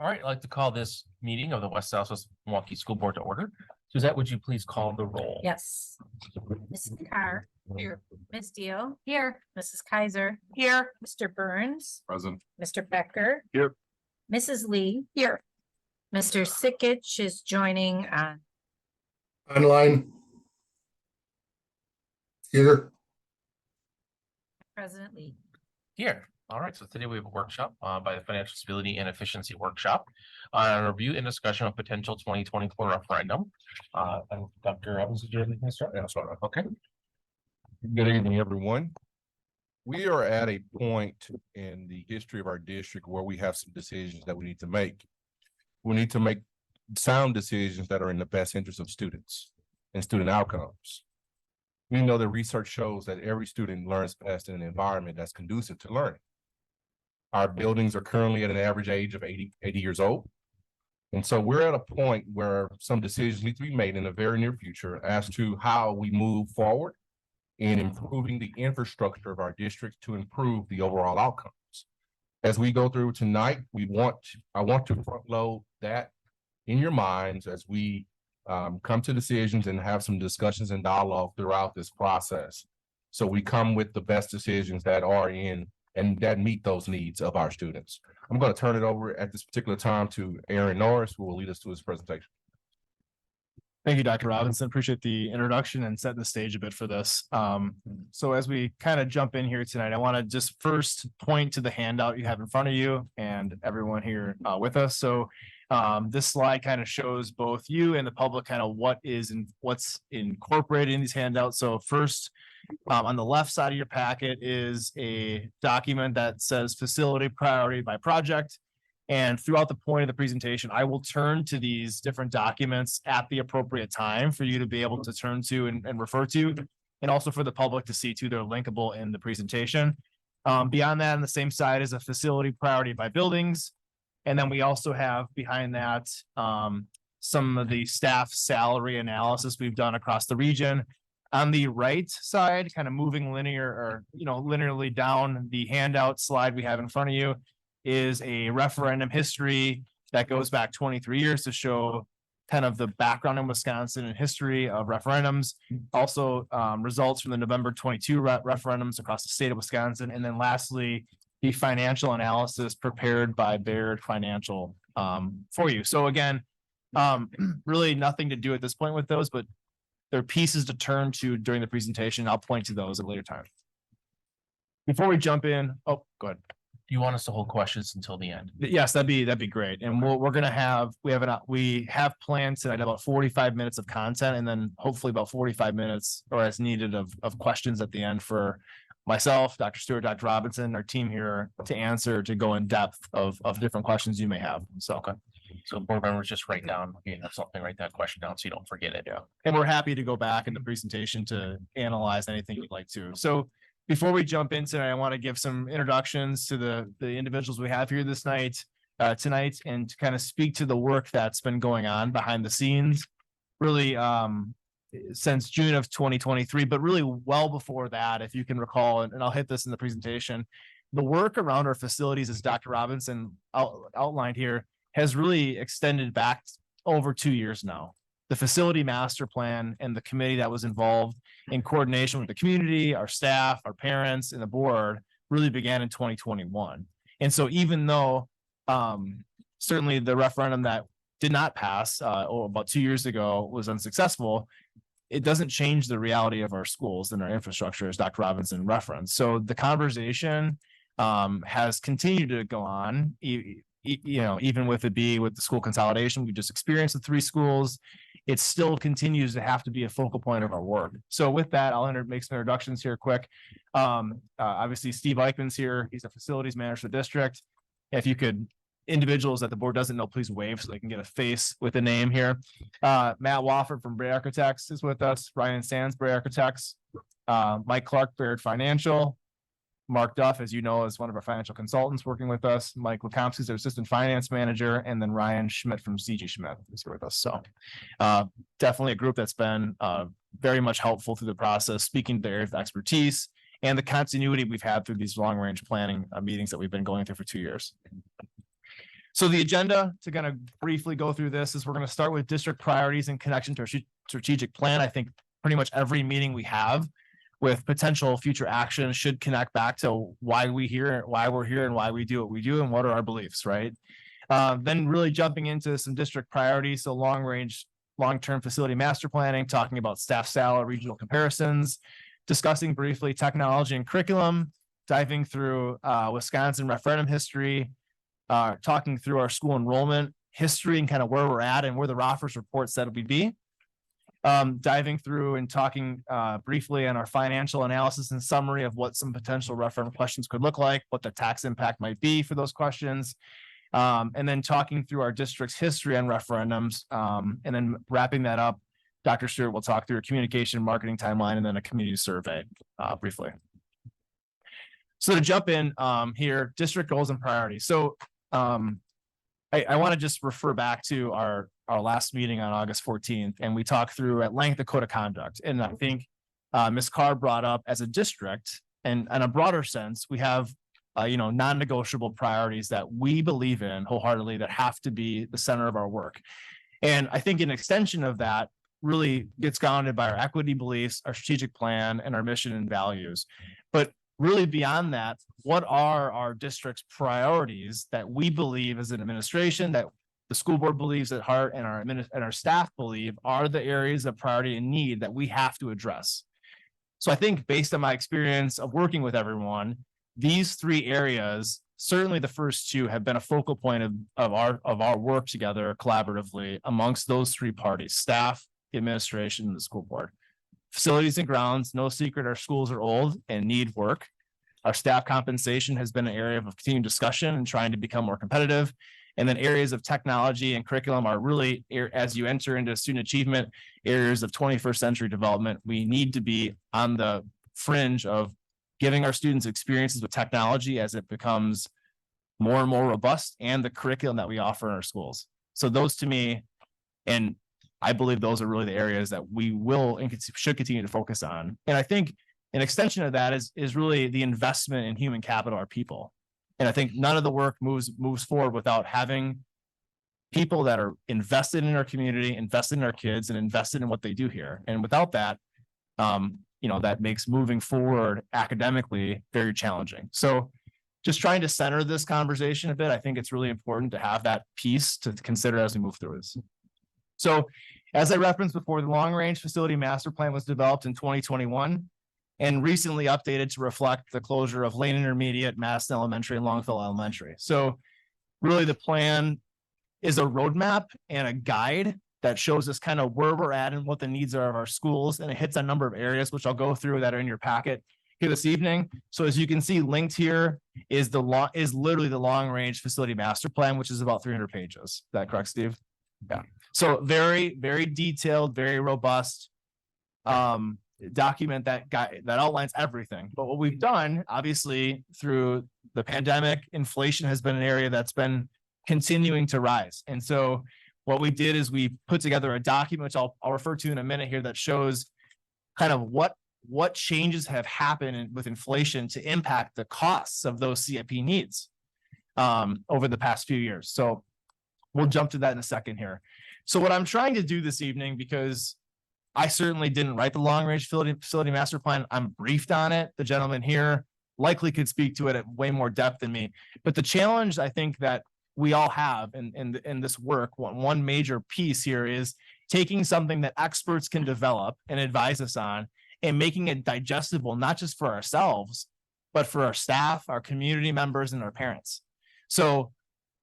All right, I'd like to call this meeting of the West Southwest Milwaukee School Board to order. Suzette, would you please call the roll? Yes. Mrs. Carr. Here. Ms. Deal. Here. Mrs. Kaiser. Here. Mr. Burns. Present. Mr. Becker. Here. Mrs. Lee. Here. Mr. Sikich is joining on. Online. Here. President Lee. Here. All right, so today we have a workshop by the Financial Stability and Efficiency Workshop on a review and discussion of potential 2024 referendum. And Dr. Robbins, did you have anything to start? Yeah, sorry. Okay. Good evening, everyone. We are at a point in the history of our district where we have some decisions that we need to make. We need to make sound decisions that are in the best interest of students and student outcomes. We know that research shows that every student learns best in an environment that's conducive to learning. Our buildings are currently at an average age of 80 years old. And so we're at a point where some decisions need to be made in the very near future as to how we move forward in improving the infrastructure of our district to improve the overall outcomes. As we go through tonight, I want to front load that in your minds as we come to decisions and have some discussions and dialogue throughout this process. So we come with the best decisions that are in and that meet those needs of our students. I'm going to turn it over at this particular time to Aaron Norris, who will lead us to his presentation. Thank you, Dr. Robinson. Appreciate the introduction and setting the stage a bit for this. So as we kind of jump in here tonight, I want to just first point to the handout you have in front of you and everyone here with us. So this slide kind of shows both you and the public kind of what's incorporated in these handouts. So first, on the left side of your packet is a document that says facility priority by project. And throughout the point of the presentation, I will turn to these different documents at the appropriate time for you to be able to turn to and refer to, and also for the public to see too. They're linkable in the presentation. Beyond that, on the same side is a facility priority by buildings. And then we also have behind that some of the staff salary analysis we've done across the region. On the right side, kind of moving linearly down the handout slide we have in front of you is a referendum history that goes back 23 years to show kind of the background in Wisconsin and history of referendums. Also results from the November 22 referendums across the state of Wisconsin. And then lastly, the financial analysis prepared by Baird Financial for you. So again, really nothing to do at this point with those, but they're pieces to turn to during the presentation. I'll point to those at a later time. Before we jump in, oh, go ahead. Do you want us to hold questions until the end? Yes, that'd be great. And we have planned tonight about 45 minutes of content and then hopefully about 45 minutes or as needed of questions at the end for myself, Dr. Stewart, Dr. Robinson, our team here to go in depth of different questions you may have. So, okay. So board members just write down, something, write that question down so you don't forget it. Yeah. And we're happy to go back in the presentation to analyze anything you'd like to. So before we jump in tonight, I want to give some introductions to the individuals we have here tonight and to kind of speak to the work that's been going on behind the scenes, really since June of 2023, but really well before that, if you can recall, and I'll hit this in the presentation, the work around our facilities, as Dr. Robinson outlined here, has really extended back over 2 years now. The facility master plan and the committee that was involved in coordination with the community, our staff, our parents, and the board really began in 2021. And so even though certainly the referendum that did not pass about 2 years ago was unsuccessful, it doesn't change the reality of our schools and our infrastructure, as Dr. Robinson referenced. So the conversation has continued to go on, even with the school consolidation we just experienced with 3 schools. It still continues to have to be a focal point of our work. So with that, I'll make some introductions here quick. Obviously, Steve Eichmann's here. He's a facilities manager for the district. If you could, individuals that the board doesn't know, please wave so they can get a face with a name here. Matt Wofford from Bray Architects is with us. Ryan Sands, Bray Architects. Mike Clark, Baird Financial. Mark Duff, as you know, is one of our financial consultants working with us. Mike Lekomsky is our assistant finance manager, and then Ryan Schmidt from CG Schmidt is here with us. So definitely a group that's been very much helpful through the process, speaking to their expertise and the continuity we've had through these long range planning meetings that we've been going through for 2 years. So the agenda, to kind of briefly go through this, is we're going to start with district priorities in connection to our strategic plan. I think pretty much every meeting we have with potential future action should connect back to why we're here and why we do what we do and what are our beliefs, right? Then really jumping into some district priorities, so long-term facility master planning, talking about staff salary, regional comparisons, discussing briefly technology and curriculum, diving through Wisconsin referendum history, talking through our school enrollment history and kind of where we're at and where the Roffers report said we'd be. Diving through and talking briefly on our financial analysis and summary of what some potential referendum questions could look like, what the tax impact might be for those questions. And then talking through our district's history on referendums, and then wrapping that up, Dr. Stewart will talk through a communication marketing timeline and then a community survey briefly. So to jump in here, district goals and priorities. So I want to just refer back to our last meeting on August 14th, and we talked through at length the code of conduct. And I think Ms. Carr brought up as a district and in a broader sense, we have non-negotiable priorities that we believe in wholeheartedly that have to be the center of our work. And I think an extension of that really gets grounded by our equity beliefs, our strategic plan, and our mission and values. But really beyond that, what are our district's priorities that we believe as an administration, that the school board believes at heart, and our staff believe are the areas of priority and need that we have to address? So I think based on my experience of working with everyone, these three areas, certainly the first two, have been a focal point of our work together collaboratively amongst those three parties: staff, the administration, and the school board. Facilities and grounds, no secret, our schools are old and need work. Our staff compensation has been an area of continued discussion and trying to become more competitive. And then areas of technology and curriculum are really, as you enter into student achievement, areas of 21st century development. We need to be on the fringe of giving our students experiences with technology as it becomes more and more robust, and the curriculum that we offer in our schools. So those to me, and I believe those are really the areas that we will and should continue to focus on. And I think an extension of that is really the investment in human capital, our people. And I think none of the work moves forward without having people that are invested in our community, invested in our kids, and invested in what they do here. And without that, that makes moving forward academically very challenging. So just trying to center this conversation a bit, I think it's really important to have that piece to consider as we move through this. So as I referenced before, the long range facility master plan was developed in 2021 and recently updated to reflect the closure of Lane Intermediate, Madison Elementary, and Longfellow Elementary. So really the plan is a roadmap and a guide that shows us kind of where we're at and what the needs are of our schools. And it hits a number of areas, which I'll go through, that are in your packet here this evening. So as you can see, linked here is literally the long range facility master plan, which is about 300 pages. Is that correct, Steve? Yeah. So very, very detailed, very robust document that outlines everything. But what we've done, obviously, through the pandemic, inflation has been an area that's been continuing to rise. And so what we did is we put together a document, which I'll refer to in a minute here, that shows kind of what changes have happened with inflation to impact the costs of those CIP needs over the past few years. So we'll jump to that in a second here. So what I'm trying to do this evening, because I certainly didn't write the long range facility master plan, I'm briefed on it. The gentleman here likely could speak to it at way more depth than me. But the challenge I think that we all have in this work, one major piece here is taking something that experts can develop and advise us on and making it digestible, not just for ourselves, but for our staff, our community members, and our parents. So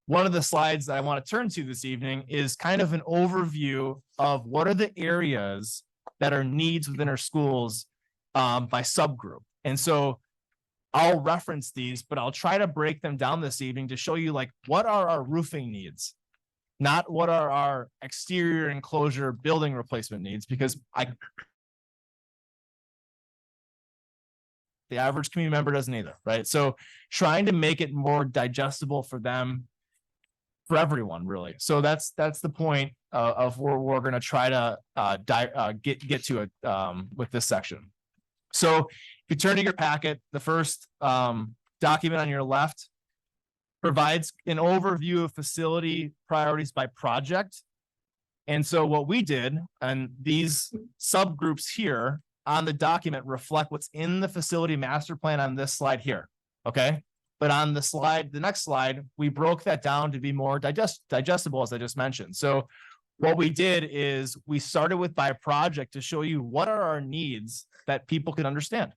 one of the slides that I want to turn to this evening is kind of an overview of what are the areas that are needs within our schools by subgroup. And so I'll reference these, but I'll try to break them down this evening to show you like what are our roofing needs, not what are our exterior enclosure building replacement needs, because the average community member doesn't either, right? So trying to make it more digestible for them, for everyone, really. So that's the point of where we're going to try to get to it with this section. So if you turn to your packet, the first document on your left provides an overview of facility priorities by project. And so what we did, and these subgroups here on the document reflect what's in the facility master plan on this slide here, okay? But on the slide, the next slide, we broke that down to be more digestible, as I just mentioned. So what we did is we started with by project to show you what are our needs that people can understand.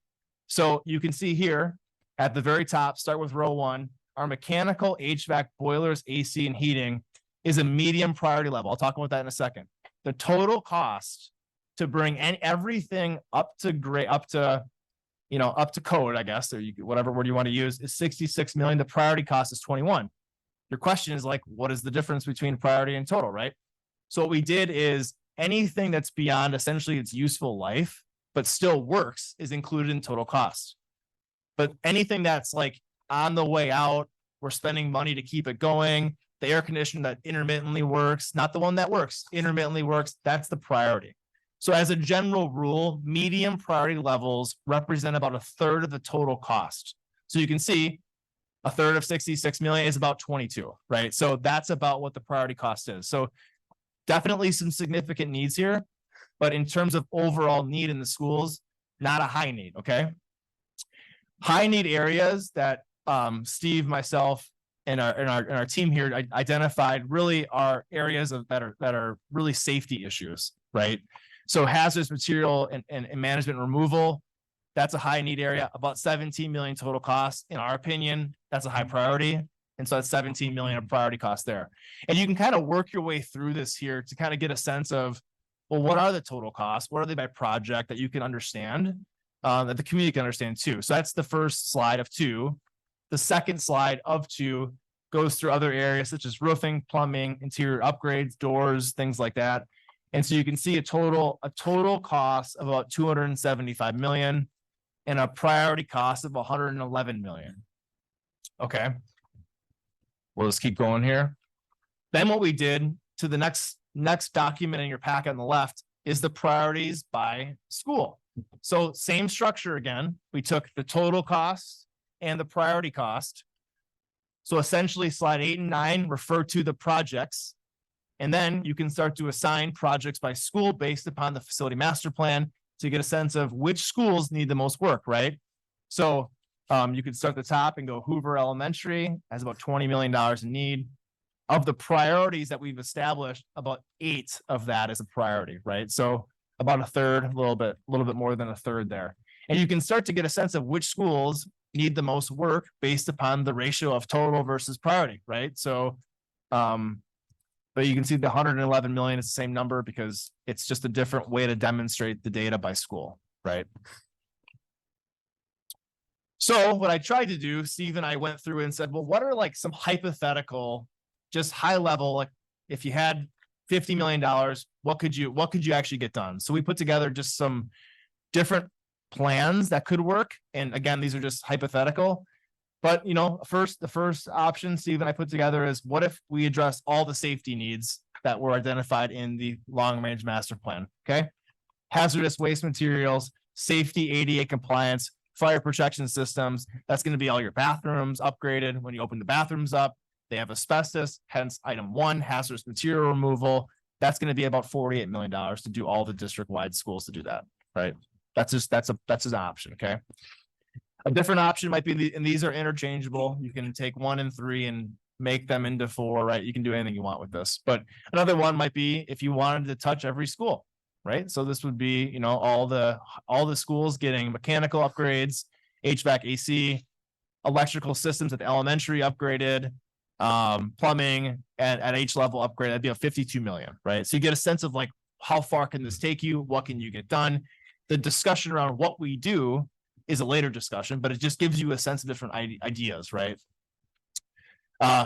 So you can see here at the very top, start with row 1, our mechanical HVAC boilers, AC and heating is a medium priority level. I'll talk about that in a second. The total cost to bring everything up to grade, up to code, I guess, or whatever word you want to use, is 66 million. The priority cost is 21. Your question is like, what is the difference between priority and total, right? So what we did is anything that's beyond essentially its useful life, but still works, is included in total cost. But anything that's like on the way out, we're spending money to keep it going. The air conditioner that intermittently works, not the one that works, intermittently works, that's the priority. So as a general rule, medium priority levels represent about a third of the total cost. So you can see a third of 66 million is about 22, right? So that's about what the priority cost is. So definitely some significant needs here, but in terms of overall need in the schools, not a high need, okay? High need areas that Steve, myself, and our team here identified really are areas that are really safety issues, right? So hazardous material and management removal, that's a high need area, about 17 million total cost. In our opinion, that's a high priority. And so that's 17 million of priority cost there. And you can kind of work your way through this here to kind of get a sense of, well, what are the total costs? What are they by project that you can understand, that the community can understand too? So that's the first slide of 2. The second slide of 2 goes through other areas such as roofing, plumbing, interior upgrades, doors, things like that. And so you can see a total cost of about 275 million and a priority cost of 111 million. Okay. We'll just keep going here. Then what we did to the next document in your packet on the left is the priorities by school. So same structure again. We took the total cost and the priority cost. So essentially slide 8 and 9 refer to the projects. And then you can start to assign projects by school based upon the facility master plan to get a sense of which schools need the most work, right? So you can start at the top and go Hoover Elementary has about $20 million in need. Of the priorities that we've established, about 8 of that is a priority, right? So about a third, a little bit more than a third there. And you can start to get a sense of which schools need the most work based upon the ratio of total versus priority, right? So, but you can see the 111 million is the same number because it's just a different way to demonstrate the data by school, right? So what I tried to do, Steve and I went through and said, well, what are like some hypothetical, just high level, like if you had $50 million, what could you actually get done? So we put together just some different plans that could work. And again, these are just hypothetical. But the first option Steve and I put together is what if we address all the safety needs that were identified in the long range master plan? Okay. Hazardous waste materials, safety, ADA compliance, fire protection systems. That's going to be all your bathrooms upgraded. When you open the bathrooms up, they have asbestos, hence item 1, hazardous material removal. That's going to be about $48 million to do all the district-wide schools to do that, right? That's an option, okay? A different option might be, and these are interchangeable. You can take 1 and 3 and make them into 4, right? You can do anything you want with this. But another one might be if you wanted to touch every school, right? So this would be, all the schools getting mechanical upgrades, HVAC, AC, electrical systems at the elementary upgraded, plumbing at H level upgrade. That'd be a 52 million, right? So you get a sense of like, how far can this take you? What can you get done? The discussion around what we do is a later discussion, but it just gives you a sense of different ideas, right?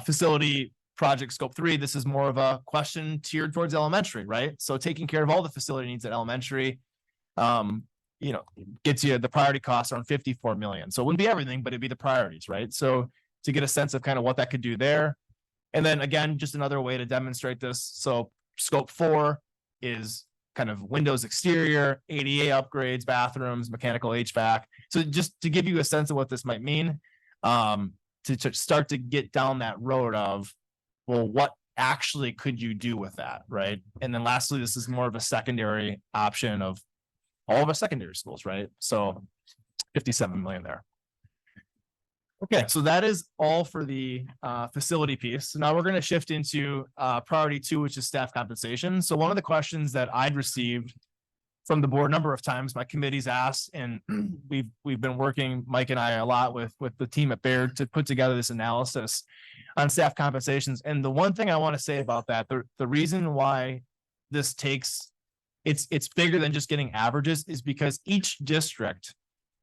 Facility project scope 3, this is more of a question tiered towards elementary, right? So taking care of all the facility needs at elementary, gets you the priority costs around 54 million. So it wouldn't be everything, but it'd be the priorities, right? So to get a sense of kind of what that could do there. And then again, just another way to demonstrate this. So scope 4 is kind of windows exterior, ADA upgrades, bathrooms, mechanical HVAC. So just to give you a sense of what this might mean, to start to get down that road of, well, what actually could you do with that, right? And then lastly, this is more of a secondary option of all of our secondary schools, right? So 57 million there. Okay, so that is all for the facility piece. So now we're going to shift into priority 2, which is staff compensation. So one of the questions that I'd received from the board a number of times, my committee's asked, and we've been working, Mike and I, a lot with the team at Baird to put together this analysis on staff compensations. And the one thing I want to say about that, the reason why this takes, it's bigger than just getting averages, is because each district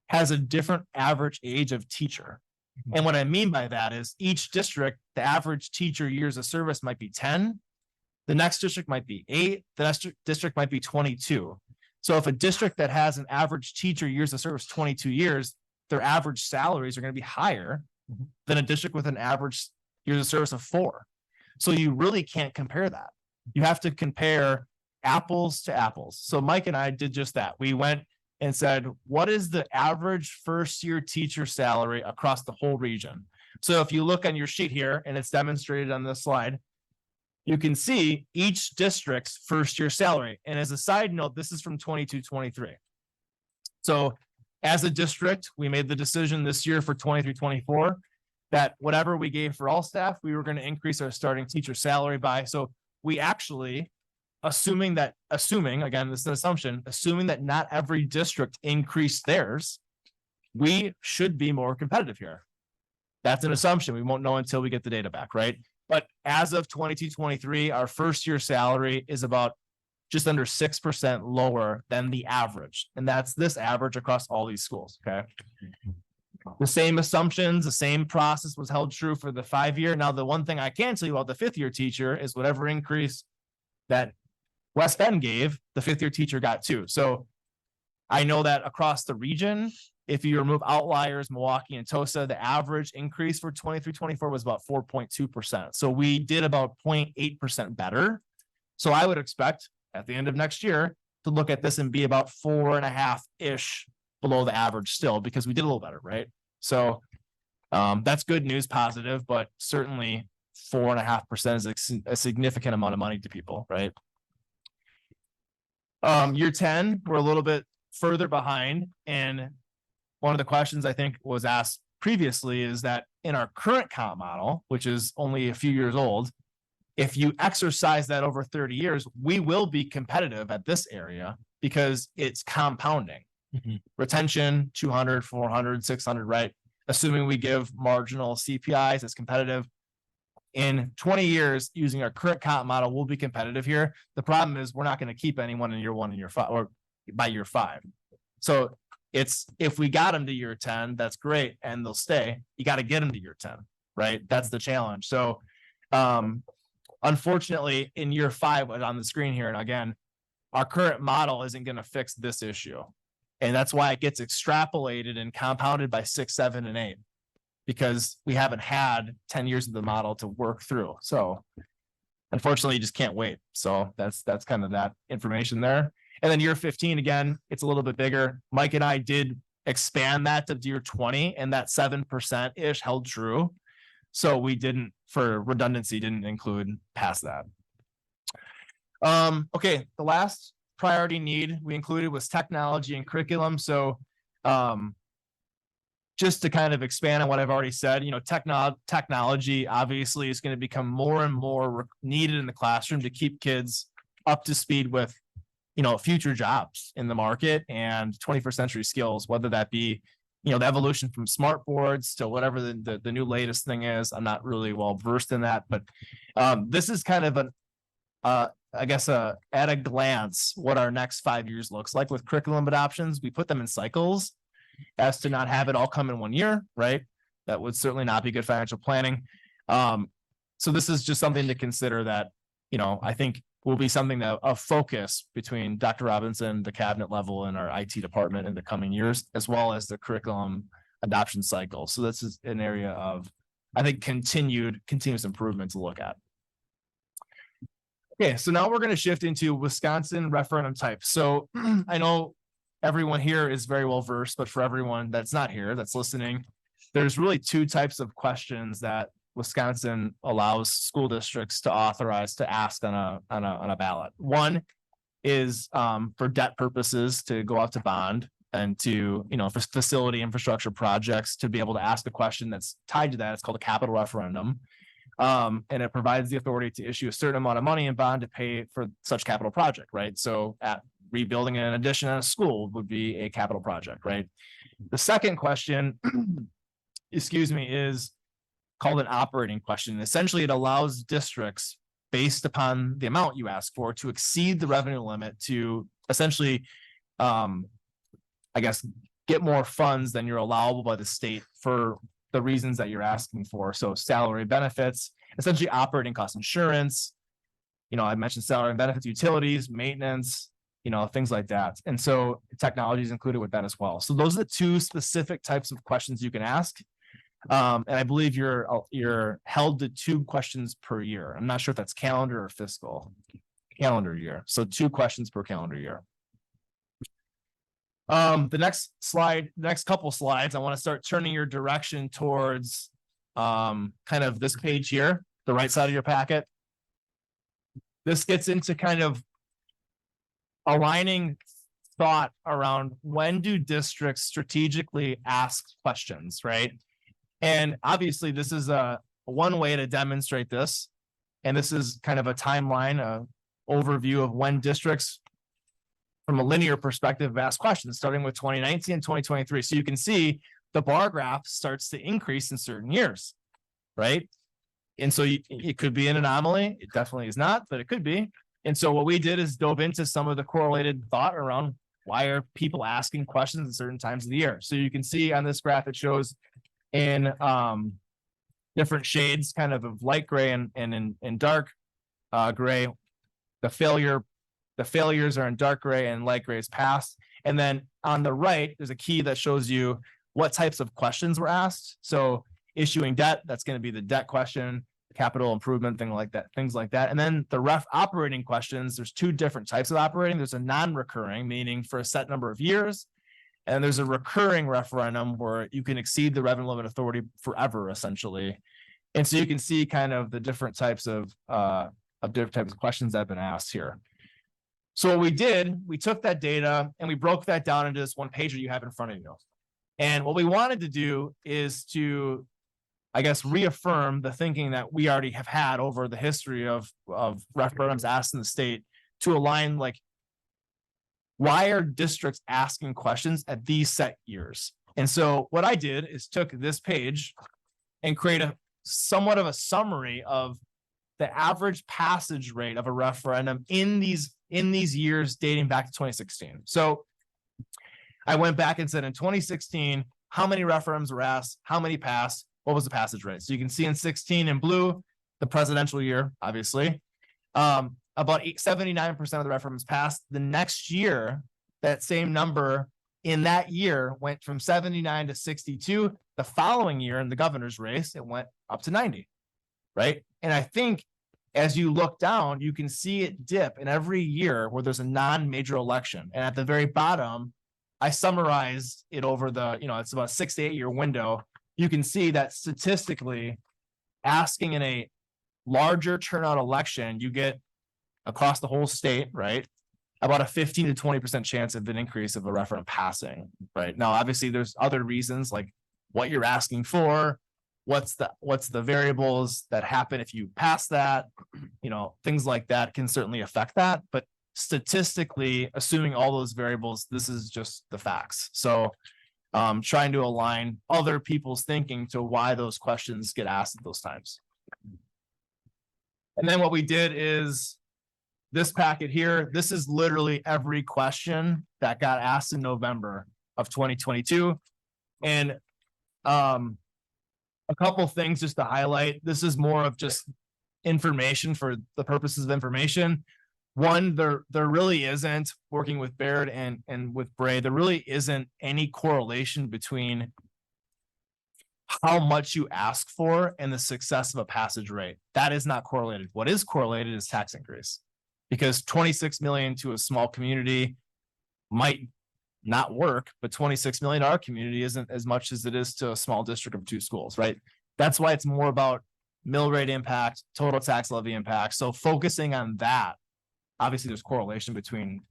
has a different average age of teacher. And what I mean by that is each district, the average teacher years of service might be 10. The next district might be 8. The next district might be 22. So if a district that has an average teacher years of service 22 years, their average salaries are going to be higher than a district with an average years of service of 4. So you really can't compare that. You have to compare apples to apples. So Mike and I did just that. We went and said, what is the average first year teacher salary across the whole region? So if you look on your sheet here, and it's demonstrated on this slide, you can see each district's first year salary. And as a side note, this is from 22-23. So as a district, we made the decision this year for 23-24 that whatever we gave for all staff, we were going to increase our starting teacher salary by. So we actually, assuming, again, this is an assumption, assuming that not every district increased theirs, we should be more competitive here. That's an assumption. We won't know until we get the data back, right? But as of 22-23, our first year salary is about just under 6% lower than the average. And that's this average across all these schools, okay? The same assumptions, the same process was held true for the 5-year. Now, the one thing I can tell you about the 5th year teacher is whatever increase that West Bend gave, the 5th year teacher got too. So I know that across the region, if you remove outliers, Milwaukee and Tosa, the average increase for 23-24 was about 4.2%. So we did about 0.8% better. So I would expect at the end of next year to look at this and be about 4.5-ish below the average still, because we did a little better, right? So that's good news, positive, but certainly 4.5% is a significant amount of money to people, right? Year 10, we're a little bit further behind. And one of the questions I think was asked previously is that in our current comp model, which is only a few years old, if you exercise that over 30 years, we will be competitive at this area because it's compounding. Retention, 200, 400, 600, right? Assuming we give marginal CPIs as competitive. In 20 years, using our current comp model, we'll be competitive here. The problem is we're not going to keep anyone in year 1 and year 5 or by year 5. So it's, if we got them to year 10, that's great. And they'll stay. You got to get them to year 10, right? That's the challenge. So, unfortunately in year 5 on the screen here, and again, our current model isn't going to fix this issue. And that's why it gets extrapolated and compounded by 6, 7, and 8, because we haven't had 10 years of the model to work through. So unfortunately, you just can't wait. So that's kind of that information there. And then year 15, again, it's a little bit bigger. Mike and I did expand that to year 20, and that 7% ish held true. So we didn't, for redundancy, didn't include past that. Okay, the last priority need we included was technology and curriculum. So just to kind of expand on what I've already said, you know, technology obviously is going to become more and more needed in the classroom to keep kids up to speed with, you know, future jobs in the market and 21st century skills, whether that be, you know, the evolution from smart boards to whatever the new latest thing is. I'm not really well versed in that, but this is kind of an, I guess, at a glance, what our next 5 years looks like with curriculum adoptions. We put them in cycles as to not have it all come in 1 year, right? That would certainly not be good financial planning. So this is just something to consider that, you know, I think will be something that a focus between Dr. Robinson, the cabinet level, and our IT department in the coming years, as well as the curriculum adoption cycle. So this is an area of, I think, continuous improvement to look at. Okay, so now we're going to shift into Wisconsin referendum type. So I know everyone here is very well versed, but for everyone that's not here, that's listening, there's really two types of questions that Wisconsin allows school districts to authorize to ask on a ballot. One is for debt purposes to go out to bond and to, for facility infrastructure projects to be able to ask a question that's tied to that. It's called a capital referendum. And it provides the authority to issue a certain amount of money in bond to pay for such capital project, right? So at rebuilding an addition on a school would be a capital project, right? The second question, excuse me, is called an operating question. Essentially, it allows districts, based upon the amount you ask for, to exceed the revenue limit to essentially, I guess, get more funds than you're allowable by the state for the reasons that you're asking for. So salary, benefits, essentially operating costs, insurance, I mentioned salary and benefits, utilities, maintenance, things like that. And so technology is included with that as well. So those are the two specific types of questions you can ask. And I believe you're held to 2 questions per year. I'm not sure if that's calendar or fiscal. Calendar year. So 2 questions per calendar year. The next couple slides, I want to start turning your direction towards kind of this page here, the right side of your packet. This gets into kind of aligning thought around when do districts strategically ask questions, right? And obviously this is one way to demonstrate this. And this is kind of a timeline, overview of when districts from a linear perspective ask questions, starting with 2019 and 2023. So you can see the bar graph starts to increase in certain years, right? And so it could be an anomaly. It definitely is not, but it could be. And so what we did is dove into some of the correlated thought around why are people asking questions at certain times of the year. So you can see on this graph, it shows in different shades kind of light gray and in dark gray. The failures are in dark gray and light gray is past. And then on the right, there's a key that shows you what types of questions were asked. So issuing debt, that's going to be the debt question, capital improvement, things like that. And then the ref operating questions, there's 2 different types of operating. There's a non-recurring, meaning for a set number of years. And there's a recurring referendum where you can exceed the revenue limit authority forever, essentially. And so you can see kind of the different types of questions that have been asked here. So what we did, we took that data and we broke that down into this one page that you have in front of you. And what we wanted to do is to, I guess, reaffirm the thinking that we already have had over the history of referendums asked in the state to align, like, why are districts asking questions at these set years? And so what I did is took this page and create a somewhat of a summary of the average passage rate of a referendum in these years dating back to 2016. So I went back and said in 2016, how many referendums were asked? How many passed? What was the passage rate? So you can see in 16 in blue, the presidential year, obviously, about 79% of the referendums passed. The next year, that same number in that year went from 79 to 62. The following year in the governor's race, it went up to 90, right? And I think as you look down, you can see it dip in every year where there's a non-major election. And at the very bottom, I summarized it over the, it's about a 6 to 8 year window. You can see that statistically, asking in a larger turnout election, you get across the whole state, right? About a 15 to 20% chance of an increase of a referendum passing, right? Now, obviously, there's other reasons like what you're asking for, what's the variables that happen if you pass that, things like that can certainly affect that. But statistically, assuming all those variables, this is just the facts. So trying to align other people's thinking to why those questions get asked at those times. And then what we did is this packet here, this is literally every question that got asked in November of 2022. And a couple things just to highlight. This is more of just information for the purposes of information. One, there really isn't, working with Baird and with Bray, there really isn't any correlation between how much you ask for and the success of a passage rate. That is not correlated. What is correlated is tax increase, because 26 million to a small community might not work, but $26 million to our community isn't as much as it is to a small district of 2 schools, right? That's why it's more about mill rate impact, total tax levy impact. So focusing on that, obviously there's correlation between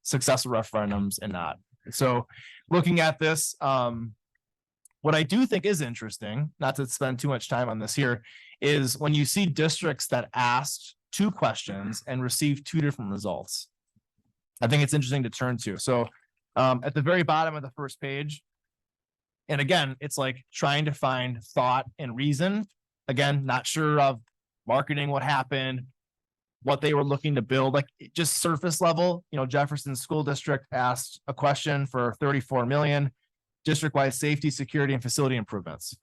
successful referendums and not. So looking at this, what I do think is interesting, not to spend too much time on this here, is when you see districts that asked 2 questions and received 2 different results. I think it's interesting to turn to. So at the very bottom of the first page, and again, it's like trying to find thought and reason. Again, not sure of marketing, what happened, what they were looking to build, like just surface level. You know, Jefferson School District asked a question for 34 million, district-wide safety, security, and facility improvements.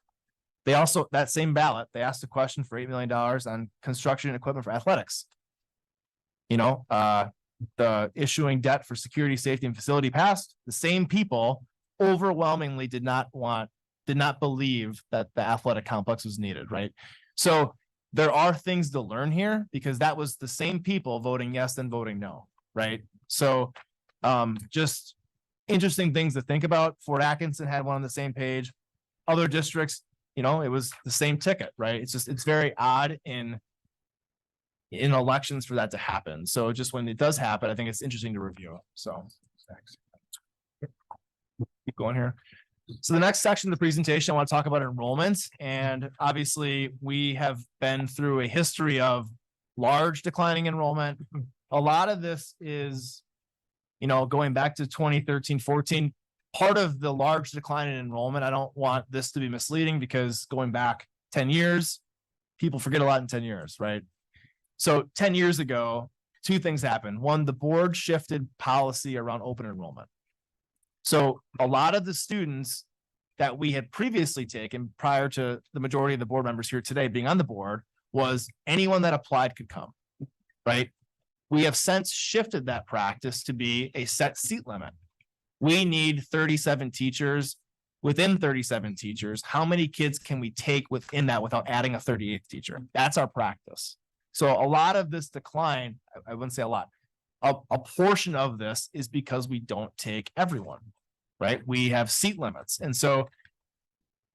They also, that same ballot, they asked a question for $8 million on construction and equipment for athletics. You know, the issuing debt for security, safety, and facility passed. The same people overwhelmingly did not believe that the athletic complex was needed, right? So there are things to learn here because that was the same people voting yes and voting no, right? So just interesting things to think about. Fort Atkinson had one on the same page. Other districts, you know, it was the same ticket, right? It's very odd in elections for that to happen. So just when it does happen, I think it's interesting to review. So keep going here. So the next section of the presentation, I want to talk about enrollment. And obviously we have been through a history of large declining enrollment. A lot of this is, you know, going back to 2013, 14, part of the large decline in enrollment. I don't want this to be misleading because going back 10 years, people forget a lot in 10 years, right? So 10 years ago, 2 things happened. One, the board shifted policy around open enrollment. So a lot of the students that we had previously taken prior to the majority of the board members here today being on the board was anyone that applied could come, right? We have since shifted that practice to be a set seat limit. We need 37 teachers. Within 37 teachers, how many kids can we take within that without adding a 38th teacher? That's our practice. So a lot of this decline, I wouldn't say a lot, a portion of this is because we don't take everyone, right? We have seat limits. And so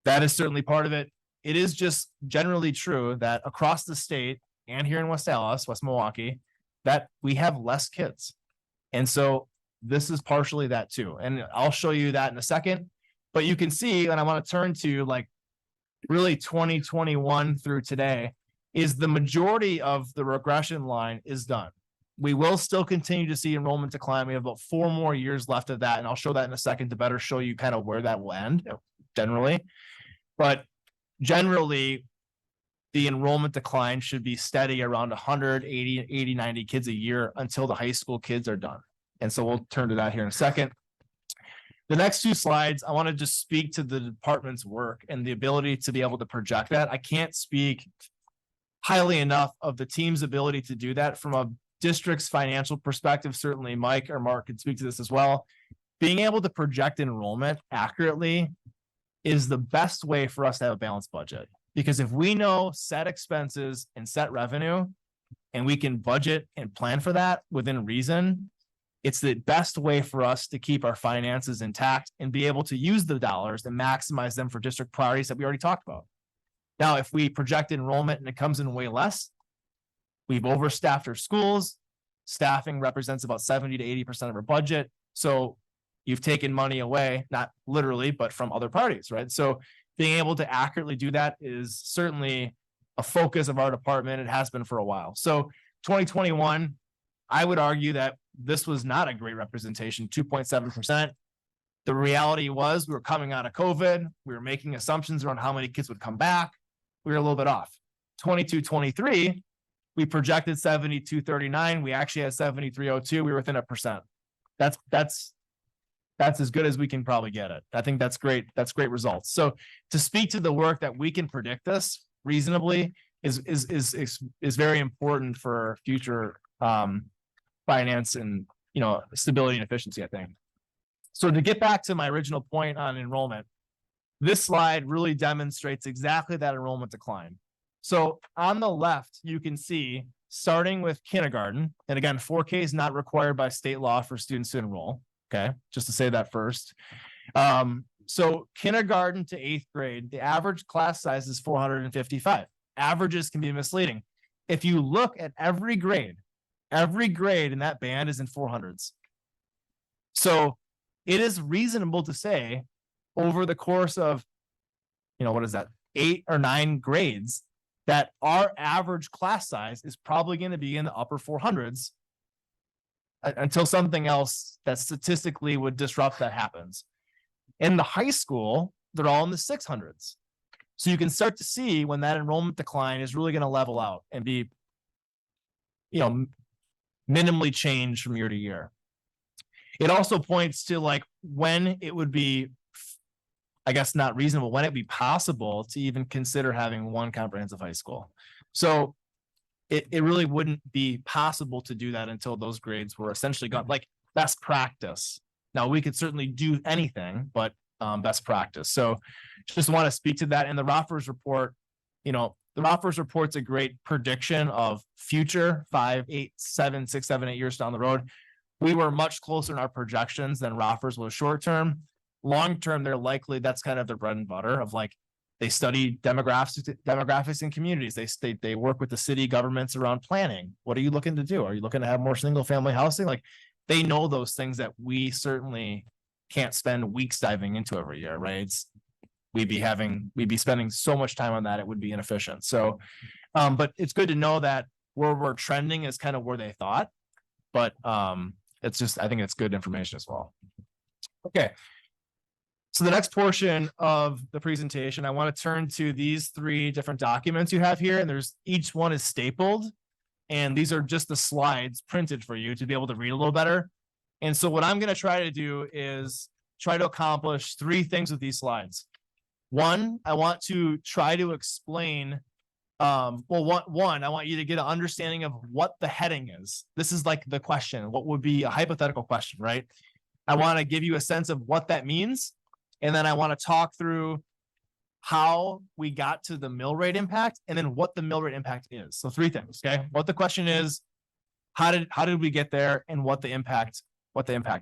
that is certainly part of it. It is just generally true that across the state and here in West Allis, West Milwaukee, that we have less kids. And so this is partially that too. And I'll show you that in a second, but you can see, and I want to turn to like really 2021 through today, is the majority of the regression line is done. We will still continue to see enrollment decline. We have about 4 more years left of that. And I'll show that in a second to better show you kind of where that will end generally. But generally, the enrollment decline should be steady around 80, 90 kids a year until the high school kids are done. And so we'll turn to that here in a second. The next 2 slides, I want to just speak to the department's work and the ability to be able to project that. I can't speak highly enough of the team's ability to do that from a district's financial perspective. Certainly Mike or Mark could speak to this as well. Being able to project enrollment accurately is the best way for us to have a balanced budget. Because if we know set expenses and set revenue, and we can budget and plan for that within reason, it's the best way for us to keep our finances intact and be able to use the dollars and maximize them for district priorities that we already talked about. Now, if we project enrollment and it comes in way less, we've overstaffed our schools. Staffing represents about 70 to 80% of our budget. So you've taken money away, not literally, but from other parties, right? So being able to accurately do that is certainly a focus of our department. It has been for a while. So 2021, I would argue that this was not a great representation, 2.7%. The reality was we were coming out of COVID. We were making assumptions around how many kids would come back. We were a little bit off. 22-23, we projected 72-39. We actually had 73-02. We were within 1%. That's as good as we can probably get it. I think that's great. That's great results. So to speak to the work that we can predict this reasonably is very important for future finance and, you know, stability and efficiency, I think. So to get back to my original point on enrollment, this slide really demonstrates exactly that enrollment decline. So on the left, you can see starting with kindergarten, and again, 4K is not required by state law for students to enroll. Okay, just to say that first. So kindergarten to eighth grade, the average class size is 455. Averages can be misleading. If you look at every grade in that band is in 400s. So it is reasonable to say over the course of, what is that, 8 or 9 grades, that our average class size is probably going to be in the upper 400s until something else that statistically would disrupt that happens. In the high school, they're all in the 600s. So you can start to see when that enrollment decline is really going to level out and be, minimally changed from year to year. It also points to like when it would be, I guess, not reasonable, when it'd be possible to even consider having one comprehensive high school. So it really wouldn't be possible to do that until those grades were essentially gone, like best practice. Now we could certainly do anything, but best practice. So just want to speak to that. And the Roffers report, the Roffers report's a great prediction of future 5, 8, 7, 6, 7, 8 years down the road. We were much closer in our projections than Roffers was short term. Long term, they're likely, that's kind of their bread and butter of like, they study demographics in communities. They work with the city governments around planning. What are you looking to do? Are you looking to have more single family housing? Like they know those things that we certainly can't spend weeks diving into every year, right? We'd be spending so much time on that, it would be inefficient. So, but it's good to know that where we're trending is kind of where they thought, but it's just, I think it's good information as well. Okay. So the next portion of the presentation, I want to turn to these 3 different documents you have here, and each one is stapled, and these are just the slides printed for you to be able to read a little better. And so what I'm going to try to do is try to accomplish 3 things with these slides. One, I want to try to explain, I want you to get an understanding of what the heading is. This is like the question, what would be a hypothetical question, right? I want to give you a sense of what that means. And then I want to talk through how we got to the mill rate impact and then what the mill rate impact is. So 3 things, okay? What the question is, how did we get there, and what the impact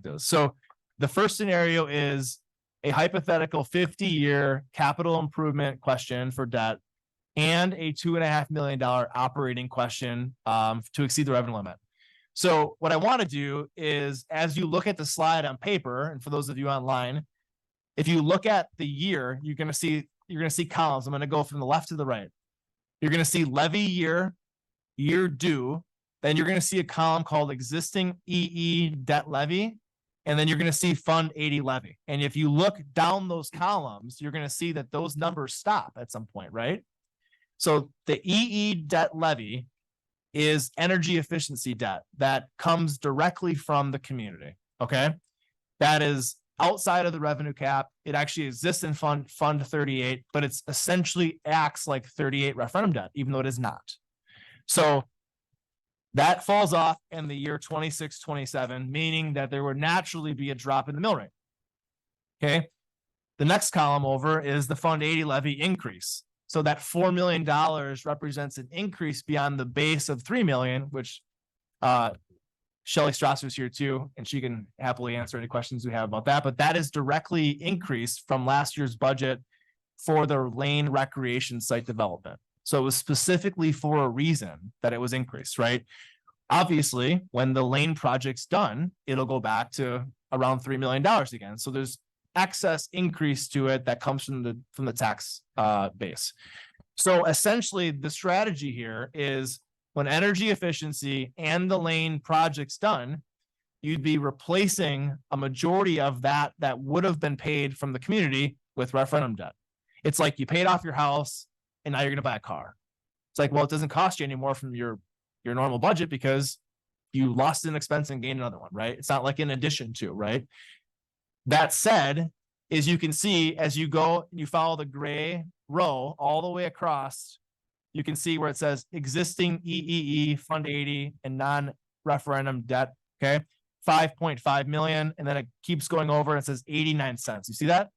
is. So the first scenario is a hypothetical 50-year capital improvement question for debt and a $2.5 million operating question to exceed the revenue limit. So what I want to do is, as you look at the slide on paper, and for those of you online, if you look at the year, you're going to see columns. I'm going to go from the left to the right. You're going to see levy year due. Then you're going to see a column called existing EE debt levy. And then you're going to see Fund 80 levy. And if you look down those columns, you're going to see that those numbers stop at some point, right? So the EE debt levy is energy efficiency debt that comes directly from the community, okay? That is outside of the revenue cap. It actually exists in Fund 38, but it's essentially acts like 38 referendum debt, even though it is not. So that falls off in the year 26-27, meaning that there would naturally be a drop in the mill rate. Okay. The next column over is the Fund 80 levy increase. So that $4 million represents an increase beyond the base of $3 million, which Shelly Strasser is here too, and she can happily answer any questions we have about that. But that is directly increased from last year's budget for the Lane Recreation Site development. So it was specifically for a reason that it was increased, right? Obviously, when the Lane project's done, it'll go back to around $3 million again. So there's excess increase to it that comes from the tax base. So essentially, the strategy here is when energy efficiency and the Lane project's done, you'd be replacing a majority of that would have been paid from the community with referendum debt. It's like you paid off your house and now you're going to buy a car. It's like, well, it doesn't cost you anymore from your normal budget because you lost an expense and gained another one, right? It's not like in addition to, right? That said, as you can see, as you go, you follow the gray row all the way across, you can see where it says existing EEE, Fund 80, and non-referendum debt, okay? 5.5 million, and then it keeps going over and it says 89 cents. You see that?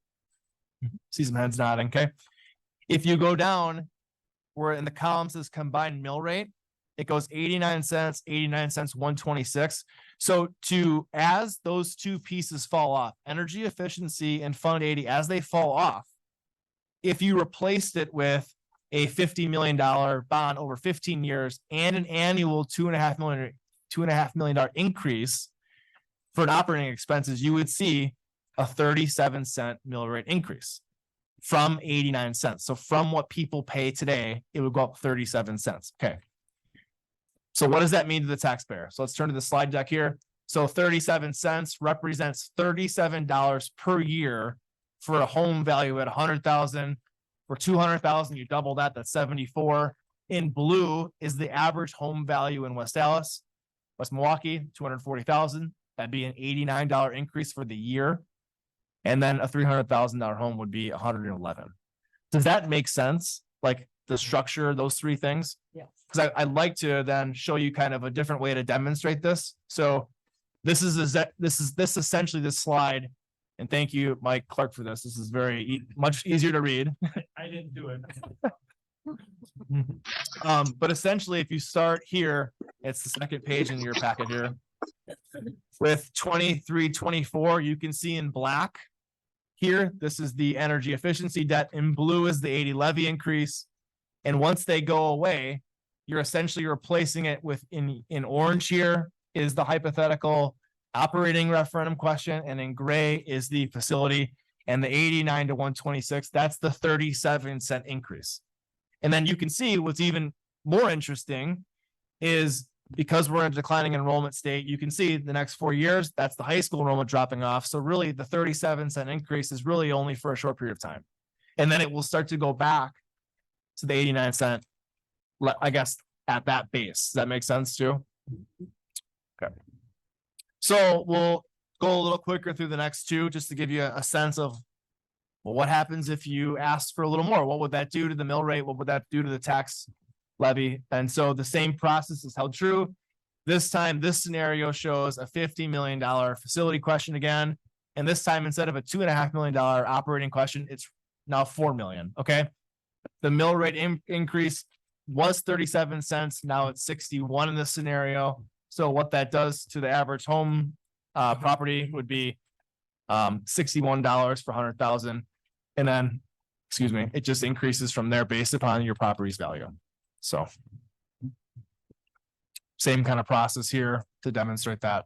See some heads nodding, okay? If you go down where in the column says combined mill rate, it goes 89 cents, 126. So as those two pieces fall off, energy efficiency and Fund 80, as they fall off, if you replaced it with a $50 million bond over 15 years and an annual $2.5 million increase for an operating expenses, you would see a 37-cent mill rate increase from 89 cents. So from what people pay today, it would go up 37 cents. Okay. So what does that mean to the taxpayer? So let's turn to the slide deck here. So 37 cents represents $37 per year for a home value at 100,000. For 200,000, you double that, that's 74. In blue is the average home value in West Allis, West Milwaukee, 240,000. That'd be an $89 increase for the year. And then a $300,000 home would be 111. Does that make sense? Like the structure, those three things? Yes. Because I'd like to then show you kind of a different way to demonstrate this. So this is essentially this slide. And thank you, Mike Clark, for this. This is much easier to read. I didn't do it. But essentially, if you start here, it's the second page in your packet here. With 23-24, you can see in black here, this is the energy efficiency debt. In blue is the 80 levy increase. And once they go away, you're essentially replacing it with in orange here is the hypothetical operating referendum question, and in gray is the facility, and the 89 to 126, that's the 37-cent increase. And then you can see what's even more interesting is because we're in a declining enrollment state, you can see the next 4 years, that's the high school enrollment dropping off. So really the 37-cent increase is really only for a short period of time. And then it will start to go back to the 89 cent, I guess, at that base. Does that make sense too? Okay. So we'll go a little quicker through the next two, just to give you a sense of, well, what happens if you ask for a little more? What would that do to the mill rate? What would that do to the tax levy? And so the same process is held true. This time, this scenario shows a $50 million facility question again. And this time, instead of a $2.5 million operating question, it's now 4 million. Okay. The mill rate increase was 37 cents. Now it's 61 in this scenario. So what that does to the average home property would be $61 for 100,000. And then, excuse me, it just increases from there based upon your property's value. So same kind of process here to demonstrate that.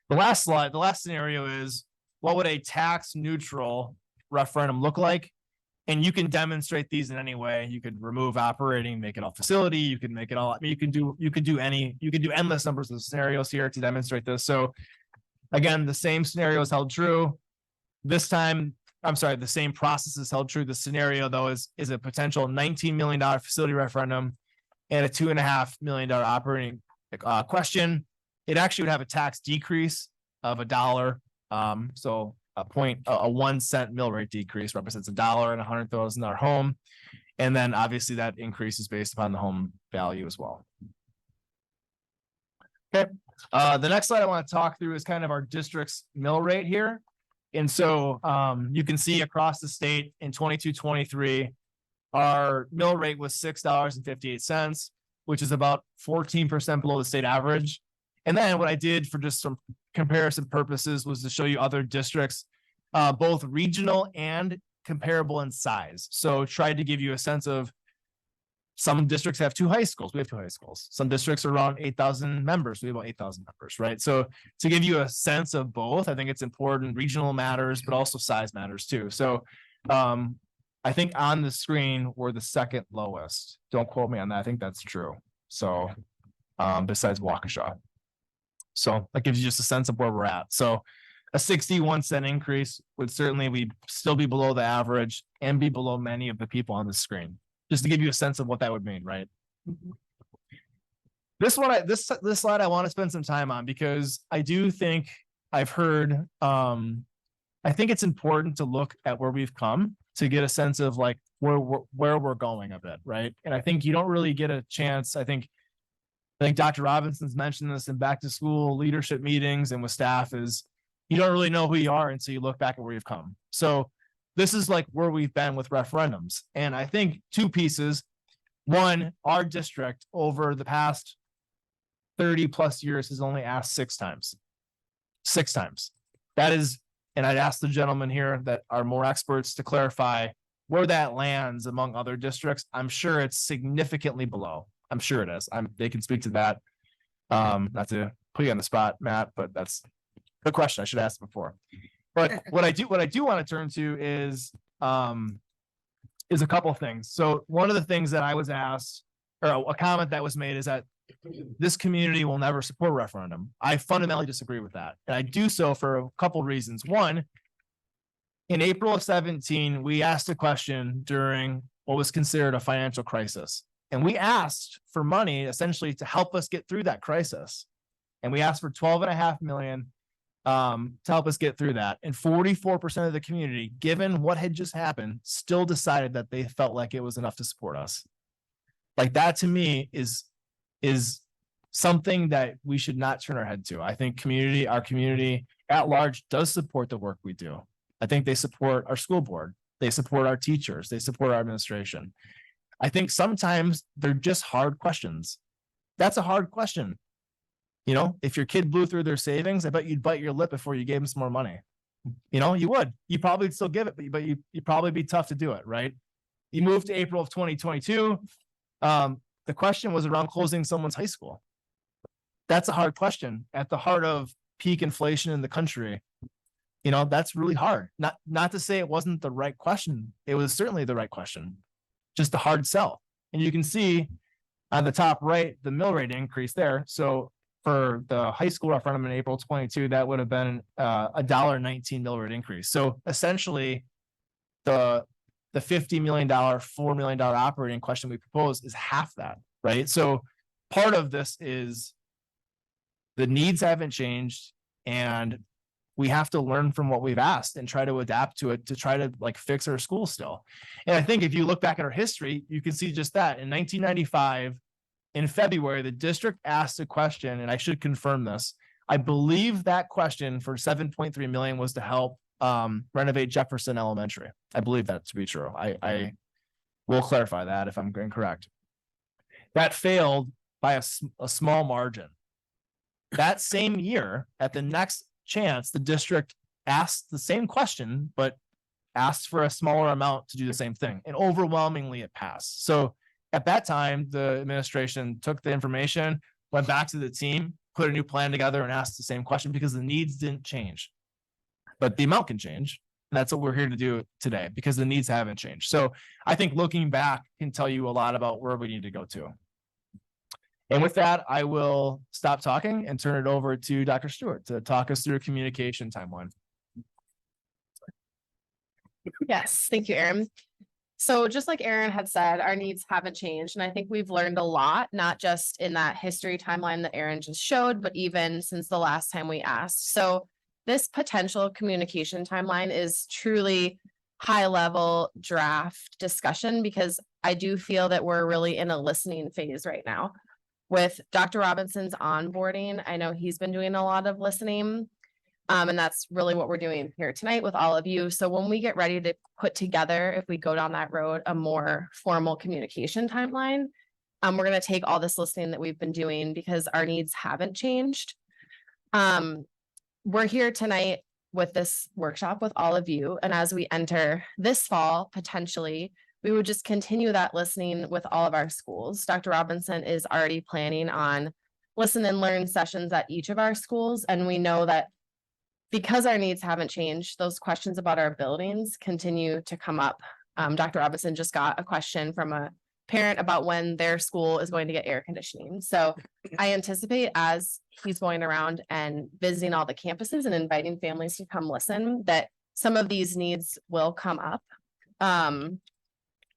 The last slide, the last scenario is, what would a tax neutral referendum look like? And you can demonstrate these in any way. You could remove operating, make it all facility. You can make it all, I mean, you could do endless numbers of scenarios here to demonstrate this. So again, the same scenario is held true. This time, I'm sorry, the same process is held true. The scenario though is a potential $19 million facility referendum and a $2.5 million operating question. It actually would have a tax decrease of $1. So a 1 cent mill rate decrease represents $1 and $100,000 home. And then obviously that increase is based upon the home value as well. Okay. The next slide I want to talk through is kind of our district's mill rate here. And so you can see across the state in 22-23, our mill rate was $6.58, which is about 14% below the state average. And then what I did for just some comparison purposes was to show you other districts, both regional and comparable in size. So tried to give you a sense of, some districts have 2 high schools. We have 2 high schools. Some districts are around 8,000 members. We have about 8,000 members, right? So to give you a sense of both, I think it's important. Regional matters, but also size matters too. So I think on the screen, we're the second lowest. Don't quote me on that. I think that's true. So besides Waukesha. So that gives you just a sense of where we're at. So a 61-cent increase would certainly still be below the average and be below many of the people on the screen. Just to give you a sense of what that would mean, right? This slide I want to spend some time on because I do think I've heard, I think it's important to look at where we've come to get a sense of like where we're going a bit, right? And I think you don't really get a chance. I think Dr. Robinson's mentioned this in back to school leadership meetings and with staff is you don't really know who you are until you look back at where you've come. So this is like where we've been with referendums. And I think 2 pieces. One, our district over the past 30+ years has only asked 6 times. 6 times. That is, and I'd ask the gentlemen here that are more experts to clarify where that lands among other districts. I'm sure it's significantly below. I'm sure it is. They can speak to that. Not to put you on the spot, Matt, but that's the question I should ask before. But what I do want to turn to is a couple of things. So one of the things that I was asked, or a comment that was made, is that this community will never support a referendum. I fundamentally disagree with that. And I do so for a couple of reasons. One, in April of 17, we asked a question during what was considered a financial crisis. And we asked for money essentially to help us get through that crisis. And we asked for 12.5 million to help us get through that. And 44% of the community, given what had just happened, still decided that they felt like it was enough to support us. Like, that to me is something that we should not turn our head to. I think our community at large does support the work we do. I think they support our school board. They support our teachers. They support our administration. I think sometimes they're just hard questions. That's a hard question. You know, if your kid blew through their savings, I bet you'd bite your lip before you gave them some more money. You know, you would. You probably would still give it, but you'd probably be tough to do it, right? You moved to April of 2022. The question was around closing someone's high school. That's a hard question at the heart of peak inflation in the country. You know, that's really hard. Not to say it wasn't the right question. It was certainly the right question. Just a hard sell. And you can see on the top right, the mill rate increase there. So for the high school referendum in April 22, that would have been a $1.19 mill rate increase. So essentially, the $50 million, $4 million operating question we propose is half that, right? So part of this is the needs haven't changed, and we have to learn from what we've asked and try to adapt to it to try to fix our school still. And I think if you look back at our history, you can see just that. In 1995, in February, the district asked a question, and I should confirm this. I believe that question for 7.3 million was to help renovate Jefferson Elementary. I believe that to be true. I will clarify that if I'm incorrect. That failed by a small margin. That same year, at the next chance, the district asked the same question, but asked for a smaller amount to do the same thing. And overwhelmingly it passed. So at that time, the administration took the information, went back to the team, put a new plan together, and asked the same question because the needs didn't change. But the amount can change. And that's what we're here to do today, because the needs haven't changed. So I think looking back can tell you a lot about where we need to go to. And with that, I will stop talking and turn it over to Dr. Stewart to talk us through a communication timeline. Yes, thank you, Aaron. So just like Aaron had said, our needs haven't changed. And I think we've learned a lot, not just in that history timeline that Aaron just showed, but even since the last time we asked. So this potential communication timeline is truly high level draft discussion, because I do feel that we're really in a listening phase right now. With Dr. Robinson's onboarding, I know he's been doing a lot of listening. And that's really what we're doing here tonight with all of you. So when we get ready to put together, if we go down that road, a more formal communication timeline, we're going to take all this listening that we've been doing because our needs haven't changed. We're here tonight with this workshop with all of you. And as we enter this fall, potentially, we would just continue that listening with all of our schools. Dr. Robinson is already planning on listen and learn sessions at each of our schools. And we know that because our needs haven't changed, those questions about our buildings continue to come up. Dr. Robinson just got a question from a parent about when their school is going to get air conditioning. So I anticipate as he's going around and visiting all the campuses and inviting families to come listen, that some of these needs will come up.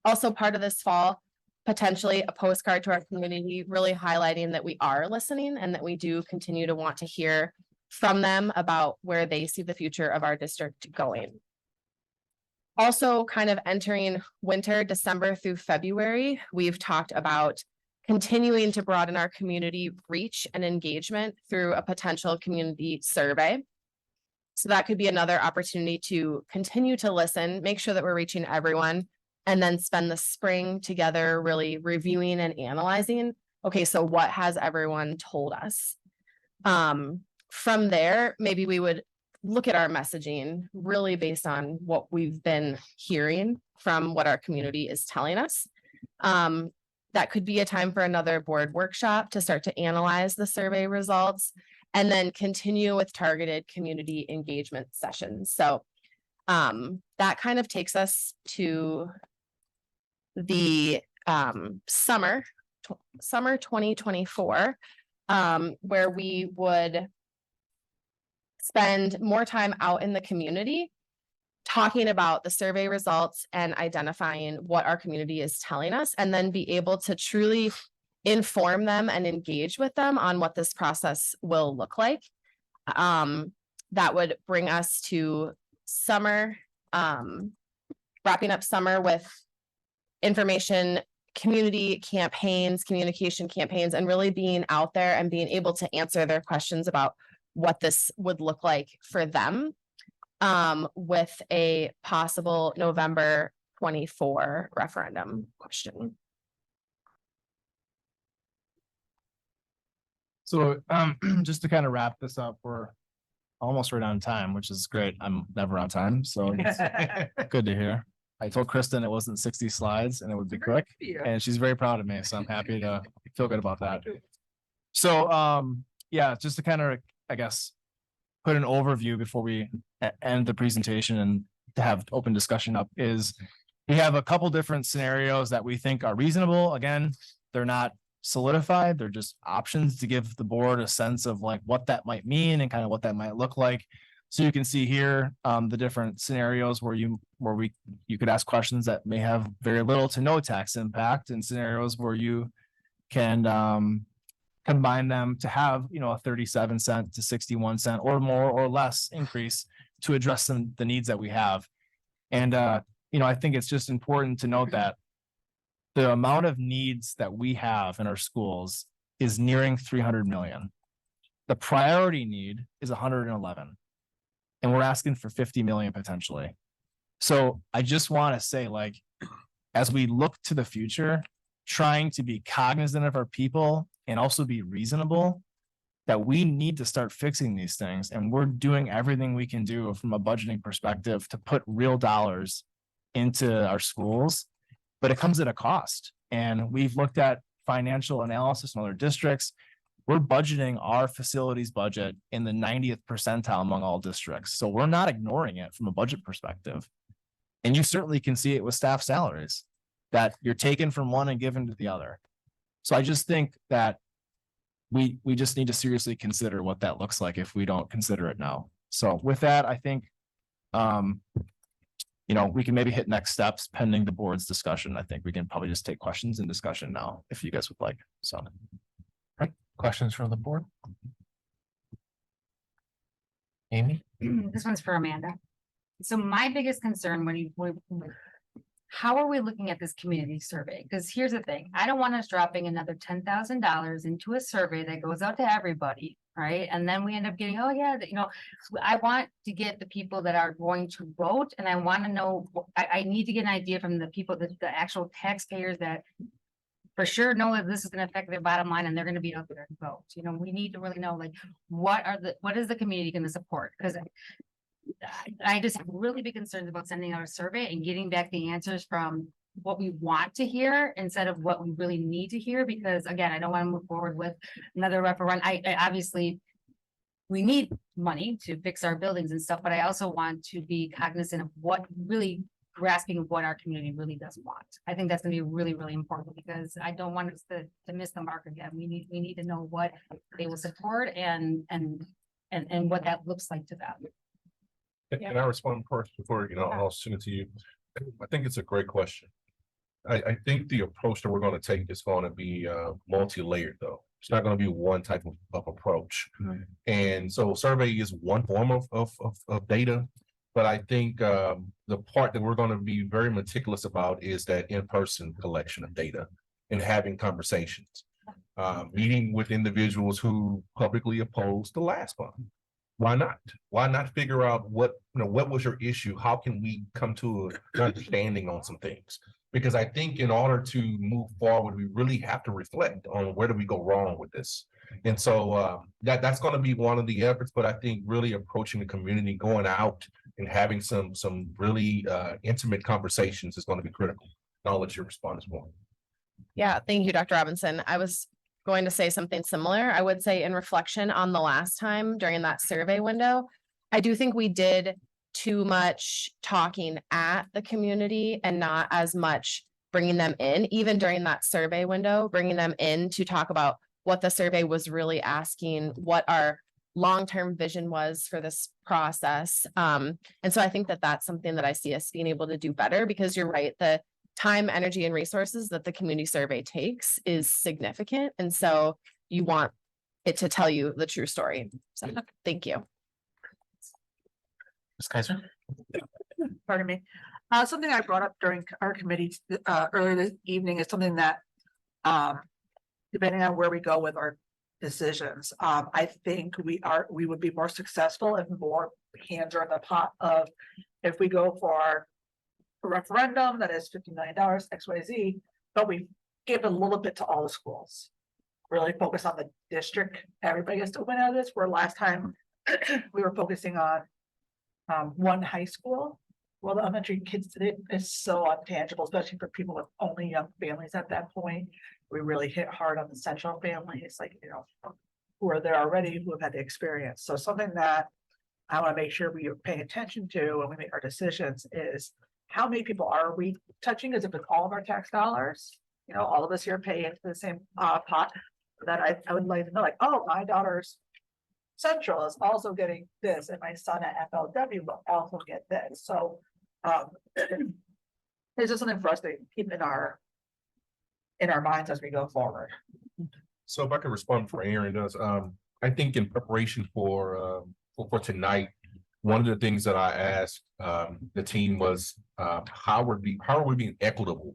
Also part of this fall, potentially a postcard to our community, really highlighting that we are listening and that we do continue to want to hear from them about where they see the future of our district going. Also, kind of entering winter, December through February, we've talked about continuing to broaden our community reach and engagement through a potential community survey. So that could be another opportunity to continue to listen, make sure that we're reaching everyone, and then spend the spring together really reviewing and analyzing. Okay, so what has everyone told us? From there, maybe we would look at our messaging really based on what we've been hearing from what our community is telling us. That could be a time for another board workshop to start to analyze the survey results and then continue with targeted community engagement sessions. So that kind of takes us to the summer 2024, where we would spend more time out in the community talking about the survey results and identifying what our community is telling us, and then be able to truly inform them and engage with them on what this process will look like. That would bring us to summer, wrapping up summer with information, community campaigns, communication campaigns, and really being out there and being able to answer their questions about what this would look like for them, with a possible November 24 referendum question. So just to kind of wrap this up, we're almost right on time, which is great. I'm never on time, so it's good to hear. I told Kristen it wasn't 60 slides and it would be quick, and she's very proud of me, so I'm happy to feel good about that. So yeah, just to kind of, I guess, put an overview before we end the presentation and to have open discussion up, is we have a couple different scenarios that we think are reasonable. Again, they're not solidified, they're just options to give the board a sense of like what that might mean and kind of what that might look like. So you can see here the different scenarios where you could ask questions that may have very little to no tax impact, and scenarios where you can combine them to have, you know, a 37 cent to 61 cent or more or less increase to address the needs that we have. And you know, I think it's just important to note that the amount of needs that we have in our schools is nearing 300 million. The priority need is 111. And we're asking for 50 million potentially. So I just want to say, like, as we look to the future, trying to be cognizant of our people and also be reasonable, that we need to start fixing these things. And we're doing everything we can do from a budgeting perspective to put real dollars into our schools, but it comes at a cost. And we've looked at financial analysis in other districts. We're budgeting our facilities budget in the 90th percentile among all districts. So we're not ignoring it from a budget perspective. And you certainly can see it with staff salaries, that you're taking from one and given to the other. So I just think that we just need to seriously consider what that looks like if we don't consider it now. So with that, I think, you know, we can maybe hit next steps pending the board's discussion. I think we can probably just take questions and discussion now, if you guys would like. So. Questions from the board? Amy? This one's for Amanda. So my biggest concern how are we looking at this community survey? Because here's the thing, I don't want us dropping another $10,000 into a survey that goes out to everybody, right? And then we end up getting, oh yeah, you know, I want to get the people that are going to vote, and I want to know, I need to get an idea from the people, the actual taxpayers that for sure know that this is going to affect their bottom line and they're going to be out there and vote. You know, we need to really know, like, what is the community going to support? Because I just have really big concerns about sending out a survey and getting back the answers from what we want to hear instead of what we really need to hear. Because again, I don't want to move forward with another referendum. I obviously, we need money to fix our buildings and stuff, but I also want to be cognizant of what really grasping of what our community really does want. I think that's gonna be really, really important, because I don't want us to miss the mark again. We need to know what they will support and what that looks like to them. Can I respond first before, you know, I'll send it to you? I think it's a great question. I think the approach that we're going to take is going to be multi-layered though. It's not going to be one type of approach. And so survey is one form of data, but I think the part that we're going to be very meticulous about is that in-person collection of data and having conversations, meeting with individuals who publicly opposed the last one. Why not? Why not figure out what was your issue? How can we come to an understanding on some things? Because I think in order to move forward, we really have to reflect on where do we go wrong with this. And so that's going to be one of the efforts, but I think really approaching the community, going out and having some really intimate conversations is going to be critical. I'll let you respond as well. Yeah, thank you, Dr. Robinson. I was going to say something similar. I would say in reflection on the last time during that survey window, I do think we did too much talking at the community and not as much bringing them in, even during that survey window, bringing them in to talk about what the survey was really asking, what our long-term vision was for this process. And so I think that that's something that I see us being able to do better, because you're right, the time, energy, and resources that the community survey takes is significant. And so you want it to tell you the true story. So thank you. Ms. Kaiser? Pardon me. Something I brought up during our committee earlier this evening is something that depending on where we go with our decisions, I think we would be more successful if more hands are in the pot of if we go for a referendum that is $50 million XYZ, but we give a little bit to all the schools. Really focus on the district. Everybody gets to win out of this, where last time we were focusing on one high school. Well, the elementary kids today is so untangible, especially for people with only young families at that point. We really hit hard on the central families, like, you know, who are there already, who have had the experience. So something that I want to make sure we are paying attention to when we make our decisions is how many people are we touching? As if it's all of our tax dollars, you know, all of us here pay into the same pot. That I would like to know, like, oh, my daughter's Central is also getting this, and my son at FLW will also get this. So it's just something for us to keep in our minds as we go forward. So if I could respond before Aaron does, I think in preparation for tonight, one of the things that I asked the team was how are we being equitable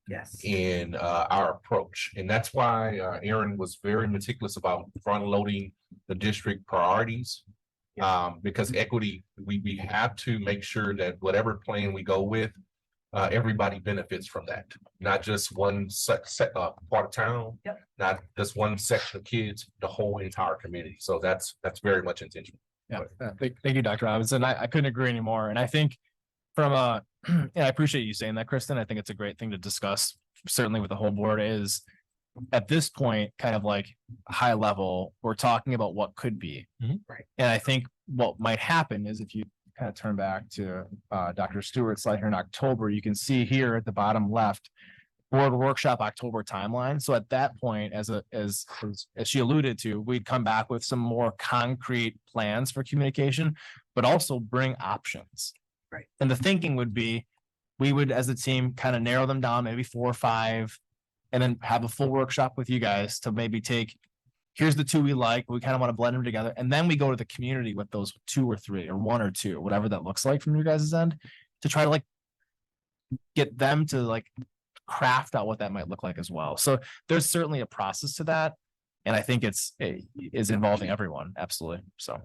Yes. in our approach, and that's why Aaron was very meticulous about front loading the district priorities. Because equity, we have to make sure that whatever plan we go with, everybody benefits from that, not just one part of town. Yep. Not just one section of kids, the whole entire community. So that's very much intentional. Yeah, thank you, Dr. Robinson. I couldn't agree anymore. And I think from yeah, I appreciate you saying that, Kristen. I think it's a great thing to discuss, certainly with the whole board, is at this point, kind of like high level, we're talking about what could be. Right. And I think what might happen is if you kind of turn back to Dr. Stewart's slide here in October, you can see here at the bottom left, board workshop October timeline. So at that point, as she alluded to, we'd come back with some more concrete plans for communication, but also bring options. Right. And the thinking would be, we would, as a team, kind of narrow them down, maybe 4 or 5, and then have a full workshop with you guys to maybe take, here's the 2 we like, we kind of want to blend them together. And then we go to the community with those 2 or 3 or 1 or 2, whatever that looks like from your guys' end, to try to like get them to like craft out what that might look like as well. So there's certainly a process to that. And I think it is involving everyone. Absolutely. So.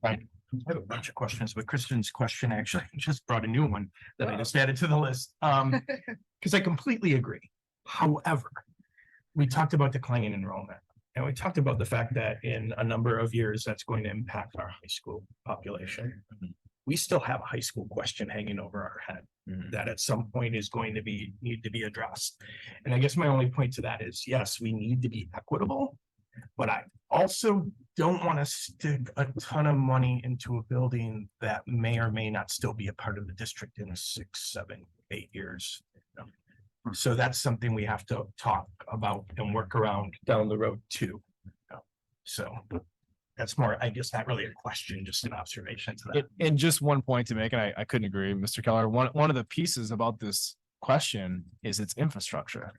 I have a bunch of questions, but Kristen's question actually just brought a new one that I just added to the list. Because I completely agree. However, we talked about declining enrollment, and we talked about the fact that in a number of years, that's going to impact our high school population. We still have a high school question hanging over our head that at some point is going to need to be addressed. And I guess my only point to that is, yes, we need to be equitable, but I also don't want to stick a ton of money into a building that may or may not still be a part of the district in 6, 7, 8 years. So that's something we have to talk about and work around down the road too. So that's more, I guess, not really a question, just an observation to that. And just one point to make, and I couldn't agree, Mr. Keller. One of the pieces about this question is its infrastructure.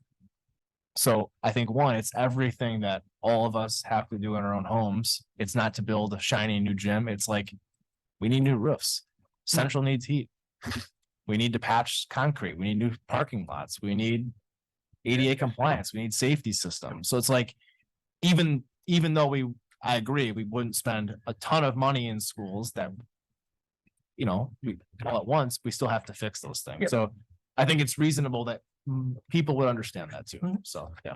So I think it's everything that all of us have to do in our own homes. It's not to build a shiny new gym. It's like, we need new roofs. Central needs heat. We need to patch concrete. We need new parking lots. We need ADA compliance. We need safety systems. So it's like, even though I agree, we wouldn't spend a ton of money in schools that, you know, all at once, we still have to fix those things. Yep. So I think it's reasonable that people would understand that too. So, yeah.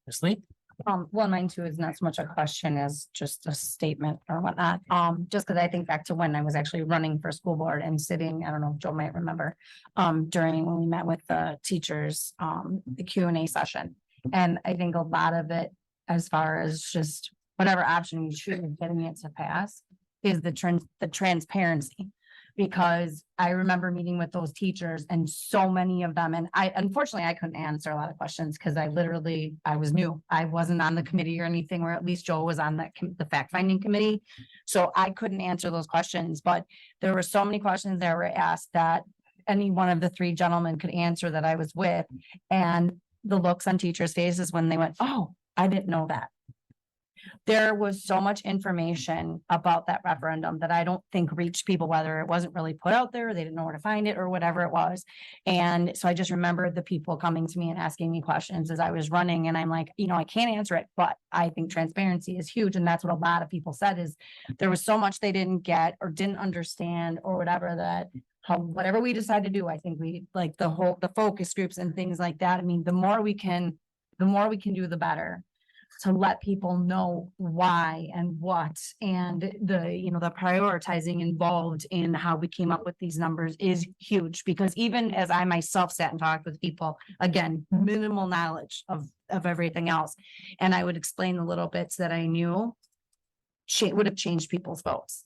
Ms. Lee? Well, mine too is not so much a question as just a statement or whatnot. Just because I think back to when I was actually running for school board and sitting, I don't know if Joe might remember, during when we met with the teachers, the Q&A session. And I think a lot of it, as far as just whatever option you choose, getting it to pass, is the transparency. Because I remember meeting with those teachers and so many of them, and unfortunately, I couldn't answer a lot of questions because I was new. I wasn't on the committee or anything, or at least Joe was on the fact finding committee. So I couldn't answer those questions, but there were so many questions that were asked that any one of the three gentlemen could answer that I was with. And the looks on teachers' faces when they went, "Oh, I didn't know that." There was so much information about that referendum that I don't think reached people, whether it wasn't really put out there, they didn't know where to find it or whatever it was. And so I just remember the people coming to me and asking me questions as I was running. And I'm like, I can't answer it, but I think transparency is huge. And that's what a lot of people said is there was so much they didn't get or didn't understand or whatever that whatever we decide to do, I think we like the focus groups and things like that. I mean, the more we can do, the better. To let people know why and what, and the prioritizing involved in how we came up with these numbers is huge, because even as I myself sat and talked with people, again, minimal knowledge of everything else. And I would explain the little bits that I knew would have changed people's votes.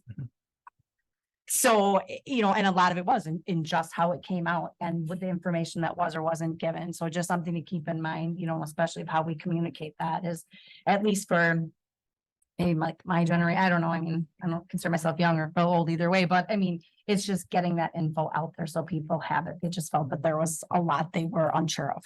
So, and a lot of it was in just how it came out and with the information that was or wasn't given. So just something to keep in mind, especially of how we communicate that is at least for maybe like my generation. I don't know. I mean, I don't consider myself young or old either way, but I mean, it's just getting that info out there so people have it. They just felt that there was a lot they were unsure of.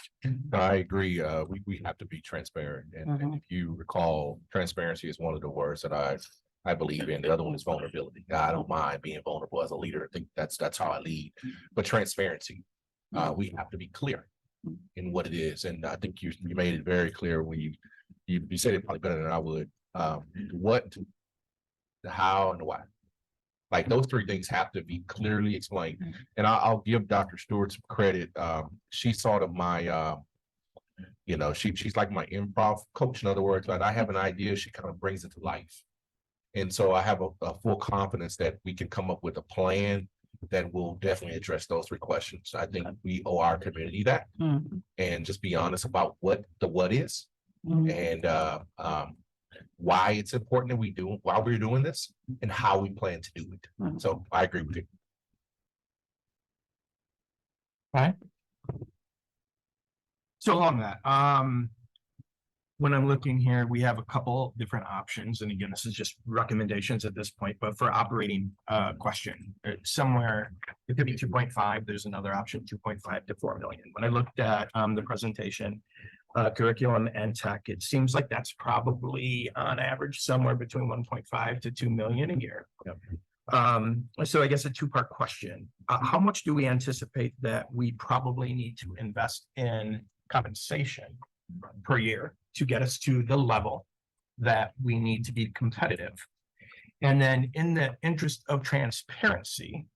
I agree. We have to be transparent. And if you recall, transparency is one of the words that I believe in. The other one is vulnerability. I don't mind being vulnerable as a leader. I think that's how I lead. But transparency, we have to be clear in what it is. And I think you made it very clear when you said it probably better than I would. What, the how, and the why. Like those three things have to be clearly explained. And I'll give Dr. Stewart some credit. She's sort of my she's like my improv coach. In other words, like I have an idea, she kind of brings it to life. And so I have a full confidence that we can come up with a plan that will definitely address those three questions. I think we owe our community that and just be honest about what is and why it's important that why we're doing this and how we plan to do it. So I agree with you. All right. So along that, when I'm looking here, we have a couple different options. And again, this is just recommendations at this point, but for operating question, somewhere it could be 2.5. There's another option, 2.5 to 4 million. When I looked at the presentation, curriculum and tech, it seems like that's probably on average somewhere between 1.5 to 2 million a year. So I guess a two-part question. How much do we anticipate that we probably need to invest in compensation per year to get us to the level that we need to be competitive? And then in the interest of transparency,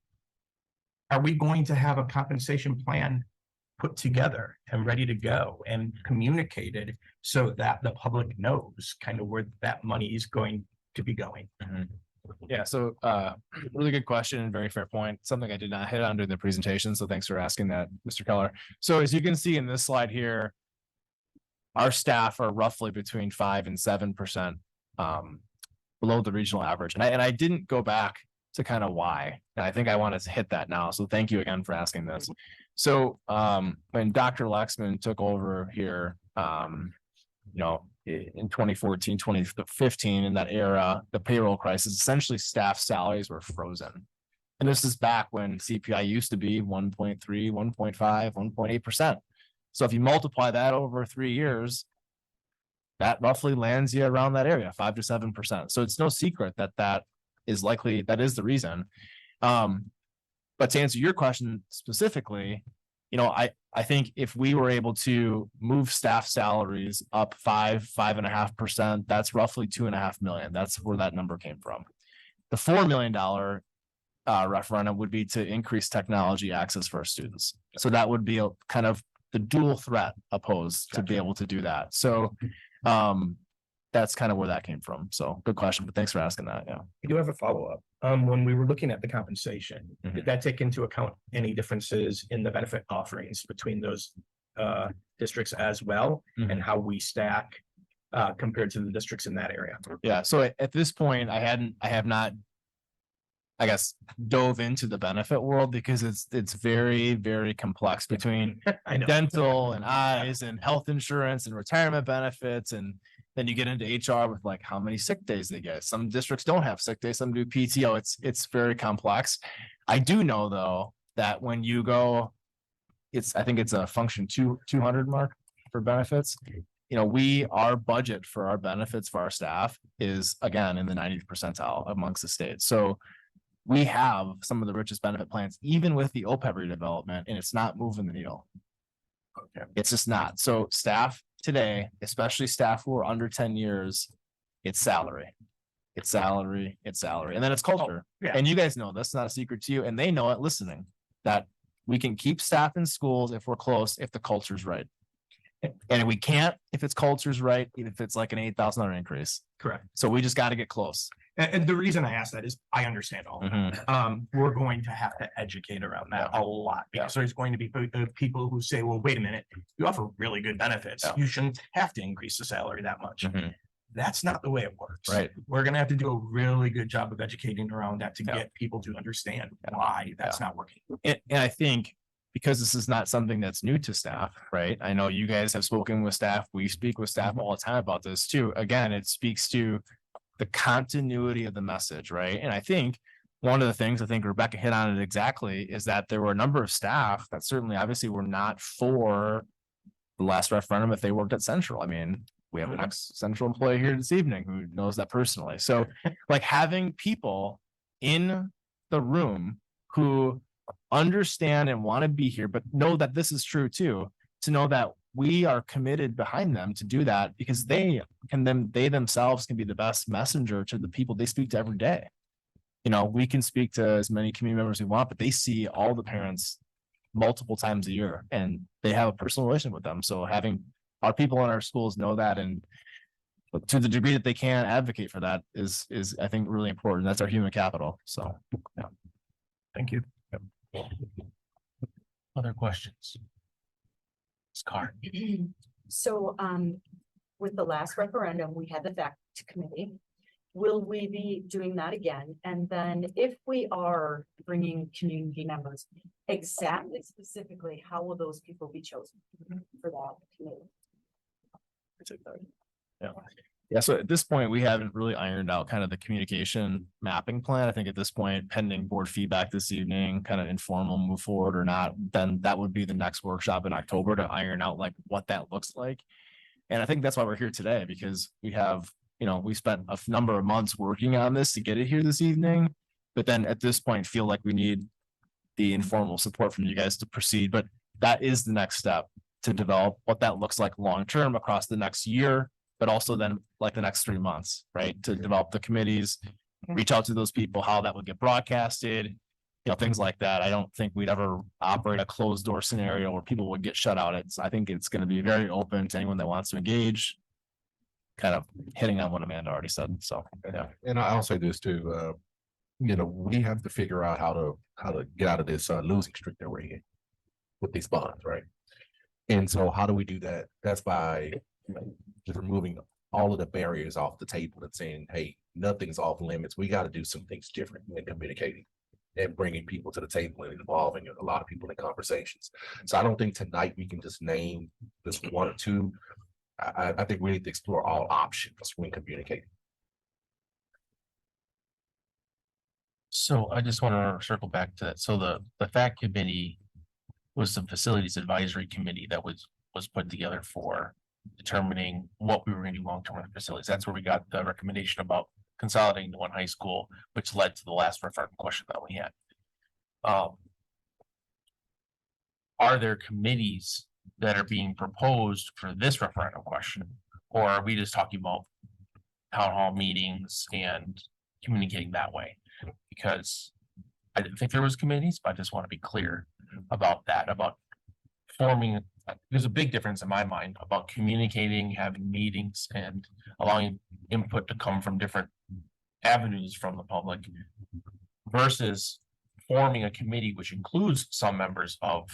are we going to have a compensation plan put together and ready to go and communicated so that the public knows kind of where that money is going to be going? Yeah, so really good question and very fair point. Something I did not hit on during the presentation. So thanks for asking that, Mr. Keller. So as you can see in this slide here, our staff are roughly between 5 and 7% below the regional average. And I didn't go back to kind of why. And I think I wanted to hit that now. So thank you again for asking this. So when Dr. Lexman took over here, in 2014, 2015, in that era, the payroll crisis, essentially staff salaries were frozen. And this is back when CPI used to be 1.3, 1.5, 1.8%. So if you multiply that over 3 years, that roughly lands you around that area, 5 to 7%. So it's no secret that is the reason. But to answer your question specifically, I think if we were able to move staff salaries up 5.5%, that's roughly $2.5 million. That's where that number came from. The $4 million referendum would be to increase technology access for our students. So that would be a kind of the dual threat opposed to be able to do that. So that's kind of where that came from. So good question, but thanks for asking that. Yeah. I do have a follow-up. When we were looking at the compensation, did that take into account any differences in the benefit offerings between those districts as well? And how we stack compared to the districts in that area? Yeah. So at this point, I have not, I guess, dove into the benefit world because it's very, very complex between I know. dental and eyes and health insurance and retirement benefits. And then you get into HR with like how many sick days they get. Some districts don't have sick days, some do PTO. It's very complex. I do know though, that when you go, I think it's a function 200 mark for benefits. You know, our budget for our benefits for our staff is again in the 90th percentile amongst the states. So we have some of the richest benefit plans, even with the OPEB redevelopment, and it's not moving the needle. Okay. It's just not. So staff today, especially staff who are under 10 years, it's salary. It's salary, it's salary, and then it's culture. yeah. And you guys know that's not a secret to you, and they know it listening, that we can keep staff in schools if we're close, if the culture's right. And we can't if it's culture's right, even if it's like an $8,000 increase. Correct. So we just got to get close. And the reason I ask that is I understand all of that. We're going to have to educate around that a lot because there's going to be people who say, well, wait a minute, you offer really good benefits. Yeah. You shouldn't have to increase the salary that much. That's not the way it works. Right. We're going to have to do a really good job of educating around that to Yeah. get people to understand why that's not working. And I think because this is not something that's new to staff, right? I know you guys have spoken with staff. We speak with staff all the time about this too. Again, it speaks to the continuity of the message, right? And I think one of the things I think Rebecca hit on it exactly is that there were a number of staff that certainly obviously were not for the last referendum if they worked at Central. I mean, we have an ex-Central employee here this evening who knows that personally. So like having people in the room who understand and want to be here, but know that this is true too, to know that we are committed behind them to do that because they themselves can be the best messenger to the people they speak to every day. You know, we can speak to as many community members we want, but they see all the parents multiple times a year and they have a personal relationship with them. So having our people in our schools know that and to the degree that they can advocate for that is I think really important. That's our human capital. So yeah. Thank you. Other questions? Ms. Carr. So, with the last referendum, we had the fact committee. Will we be doing that again? And then if we are bringing community members, exactly specifically, how will those people be chosen for that committee? Yeah, so at this point, we haven't really ironed out kind of the communication mapping plan. I think at this point, pending board feedback this evening, kind of informal move forward or not, then that would be the next workshop in October to iron out like what that looks like. And I think that's why we're here today, because we have, you know, we spent a number of months working on this to get it here this evening. But then at this point, feel like we need the informal support from you guys to proceed. But that is the next step to develop what that looks like long-term across the next year, but also then like the next 3 months, right? To develop the committees, reach out to those people, how that would get broadcasted, you know, things like that. I don't think we'd ever operate a closed door scenario where people would get shut out. I think it's going to be very open to anyone that wants to engage, kind of hitting on what Amanda already said. So, yeah. And I'll say this too, you know, we have to figure out how to get out of this losing streak that we're in with these bonds, right? And so how do we do that? That's by just removing all of the barriers off the table and saying, hey, nothing's off limits. We got to do some things different in communicating and bringing people to the table and involving a lot of people in conversations. So I don't think tonight we can just name this one or two. I think we need to explore all options when communicating. So I just want to circle back to that. So the FACT committee was the facilities advisory committee that was put together for determining what we were going to do long-term with the facilities. That's where we got the recommendation about consolidating to one high school, which led to the last referendum question that we had. Are there committees that are being proposed for this referendum question? Or are we just talking about town hall meetings and communicating that way? Because I didn't think there was committees, but I just want to be clear about that, about forming. There's a big difference in my mind about communicating, having meetings and allowing input to come from different avenues from the public versus forming a committee which includes some members of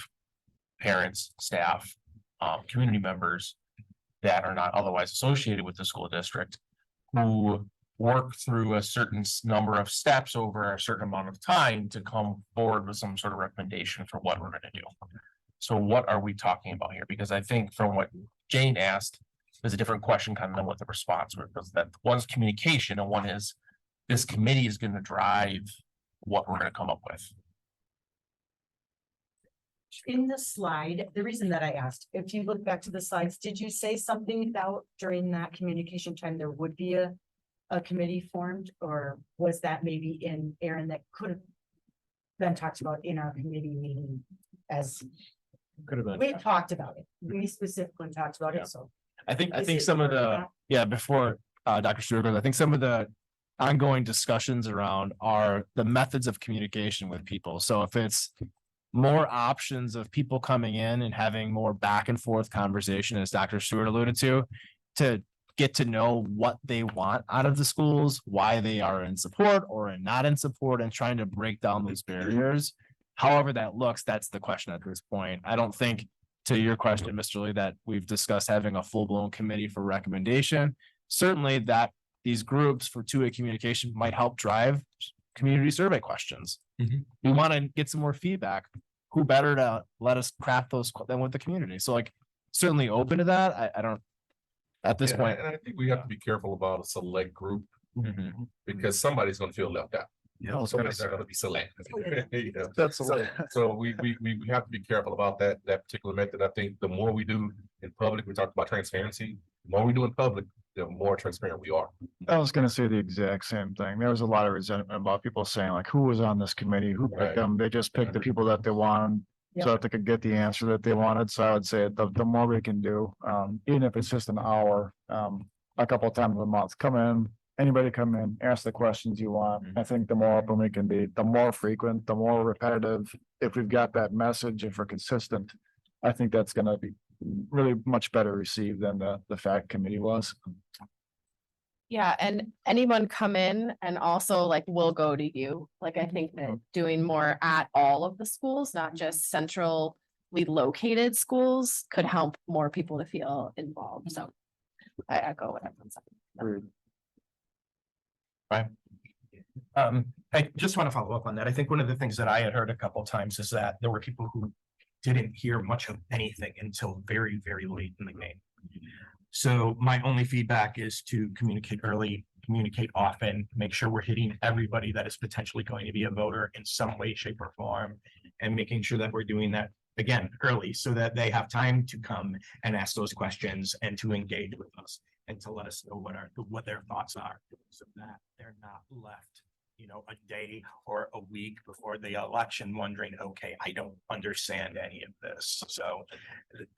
parents, staff, community members that are not otherwise associated with the school district who work through a certain number of steps over a certain amount of time to come forward with some sort of recommendation for what we're gonna do. So what are we talking about here? Because I think from what Jane asked, there's a different question kind of than what the response was, because that one's communication and one is this committee is gonna drive what we're gonna come up with. In the slide, the reason that I asked, if you look back to the slides, did you say something about during that communication time, there would be a committee formed, or was that maybe in Aaron that could have been talked about in our committee meeting as Could have been. we talked about it? We specifically talked about it, so. I think Is it some of part of the, that? yeah, before Dr. Stewart goes, I think some of the ongoing discussions around are the methods of communication with people. So if it's more options of people coming in and having more back and forth conversation, as Dr. Stewart alluded to get to know what they want out of the schools, why they are in support or not in support, and trying to break down those barriers. However that looks, that's the question at this point. I don't think, to your question, Mr. Lee, that we've discussed having a full-blown committee for recommendation. Certainly that these groups for two-way communication might help drive community survey questions. Mhm. We want to get some more feedback. Who better to let us craft those than with the community? So like, certainly open to that. I don't, at this Yeah, point. and I think we have to be careful about a select group because somebody's gonna feel left out. Yeah. Somebody's not gonna be select. You know, That's So we have to be careful about that particular method. I think the more we do in public, we talked about transparency. The more we do in public, the more transparent we are. I was gonna say the exact same thing. There was a lot of resentment about people saying like, who was on this committee? Who Right. picked them? They just picked the people that they wanted. So that they could get the answer that they wanted. So I would say the more we can do, even if it's just an hour, a couple of times a month, come in, anybody come in, ask the questions you want. I think the more open we can be, the more frequent, the more repetitive. If we've got that message, if we're consistent, I think that's gonna be really much better received than the fact committee was. Yeah, and anyone come in and also like will go to you. Like I think that doing more at all of the schools, not just centrally located schools, could help more people to feel involved. So I echo what everyone said. I just want to follow up on that. I think one of the things that I had heard a couple of times is that there were people who didn't hear much of anything until very, very late in the game. So my only feedback is to communicate early, communicate often, make sure we're hitting everybody that is potentially going to be a voter in some way, shape, or form, and making sure that we're doing that again early so that they have time to come and ask those questions and to engage with us and to let us know what their thoughts are, so that they're not left, a day or a week before the election wondering, okay, I don't understand any of this. So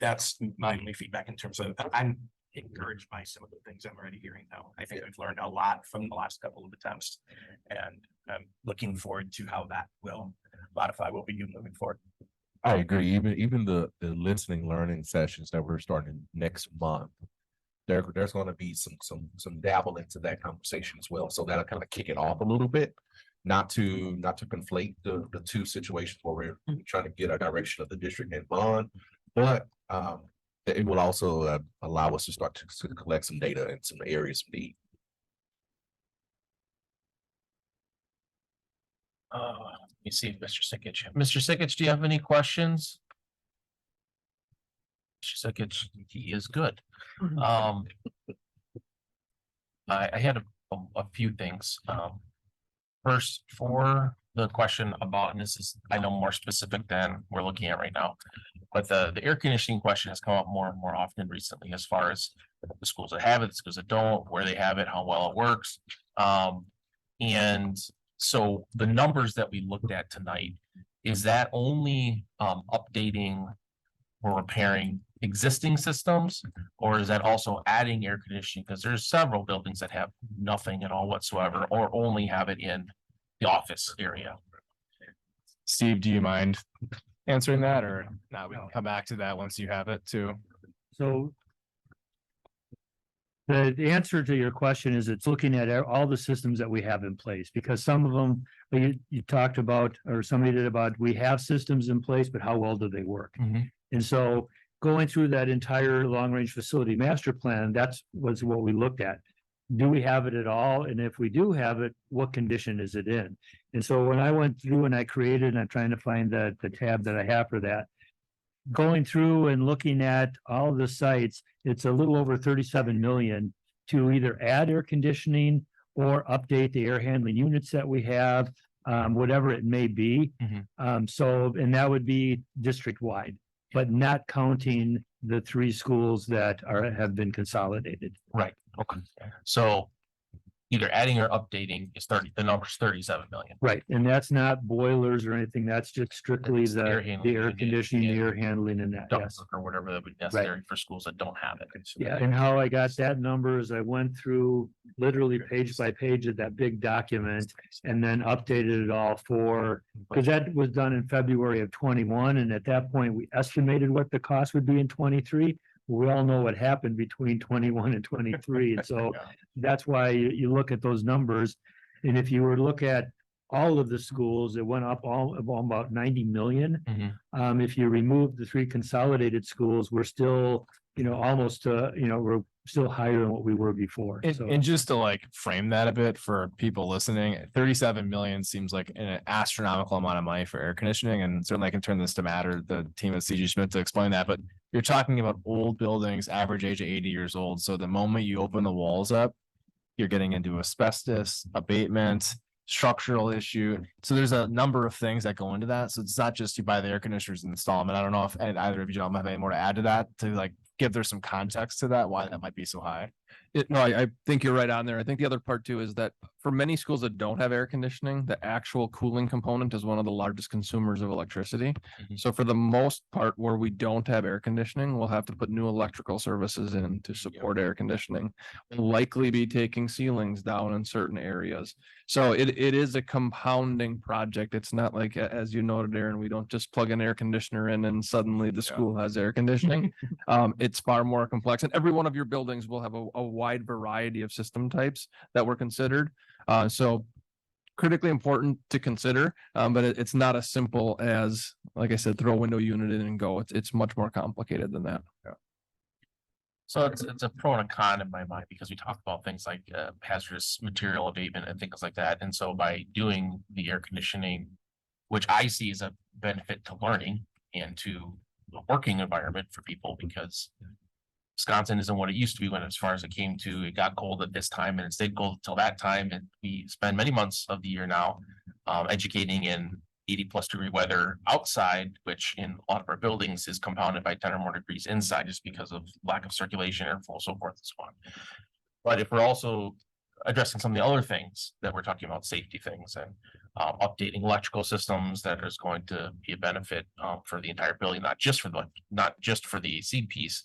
that's my only feedback in terms of, I'm encouraged by some of the things I'm already hearing now. I think I've learned a lot from the last couple of attempts, and I'm looking forward to how that will modify what we do moving forward. I agree. Even the listening, learning sessions that we're starting next month. There's gonna be some dabble into that conversation as well. So that'll kind of kick it off a little bit. Not to conflate the two situations where we're trying to get our direction of the district and bond, but it will also allow us to start to collect some data in some areas of need. Let me see, Mr. Sikich. Mr. Sikich, do you have any questions? Mr. Sikich, he is good. I had a few things. First, for the question about, and this is, I know, more specific than we're looking at right now, but the air conditioning question has come up more and more often recently, as far as the schools that have it, the schools that don't, where they have it, how well it works. And so the numbers that we looked at tonight, is that only updating or repairing existing systems, or is that also adding air conditioning? Because there's several buildings that have nothing at all whatsoever, or only have it in the office area. Steve, do you mind answering that or not? We can come back to that once you have it too. So the answer to your question is it's looking at all the systems that we have in place, because some of them, you talked about, or somebody did about, we have systems in place, but how well do they work? Mhm. And so going through that entire long-range facility master plan, was what we looked at. Do we have it at all? And if we do have it, what condition is it in? And so when I went through and I created, and I'm trying to find the tab that I have for that, going through and looking at all the sites, it's a little over 37 million to either add air conditioning or update the air handling units that we have, whatever it may be. So, and that would be district wide, but not counting the 3 schools that have been consolidated. Right, okay. So either adding or updating is the number's 37 million. Right, and that's not boilers or anything, that's just strictly It's the air air handling, conditioning, the yeah. air handling and that, yes. Ductwork or whatever that would be necessary for schools that don't have it. Yeah, and how I got that number is I went through literally page by page of that big document and then updated it all because that was done in February of 21, and at that point, we estimated what the cost would be in 23. We all know what happened between 21 and 23, and so that's why you look at those numbers. And if you were to look at all of the schools, it went up all about 90 million. If you remove the 3 consolidated schools, we're still, almost, we're still higher than what we were before. So And just to like frame that a bit for people listening, 37 million seems like an astronomical amount of money for air conditioning. And certainly I can turn this to Matt, the team at CG Schmidt, to explain that. But you're talking about old buildings, average age of 80 years old. So the moment you open the walls up, you're getting into asbestos, abatement, structural issue. So there's a number of things that go into that. So it's not just you buy the air conditioners and install them. And I don't know if either of you gentlemen have any more to add to that, to like give there some context to that, why that might be so high. No, I think you're right on there. I think the other part too is that for many schools that don't have air conditioning, the actual cooling component is one of the largest consumers of electricity. So for the most part, where we don't have air conditioning, we'll have to put new electrical services in to support air conditioning. We'll likely be taking ceilings down in certain areas. So it is a compounding project. It's not like, as you noted, Aaron, we don't just plug an air conditioner in and suddenly the school has air conditioning. It's far more complex, and every one of your buildings will have a wide variety of system types that were considered. So critically important to consider, but it's not as simple as, like I said, throw a window unit in and go. It's much more complicated than that. So it's a pro and a con in my mind, because we talk about things like hazardous material abatement and things like that. And so by doing the air conditioning, which I see as a benefit to learning and to the working environment for people, because Wisconsin isn't what it used to be when, as far as it came to, it got cold at this time and it stayed cold until that time. And we spend many months of the year now educating in 80+ degree weather outside, which in a lot of our buildings is compounded by 10 or more degrees inside, just because of lack of circulation, airflow, so forth and so on. But if we're also addressing some of the other things that we're talking about, safety things and updating electrical systems, that is going to be a benefit for the entire building, not just for the AC piece.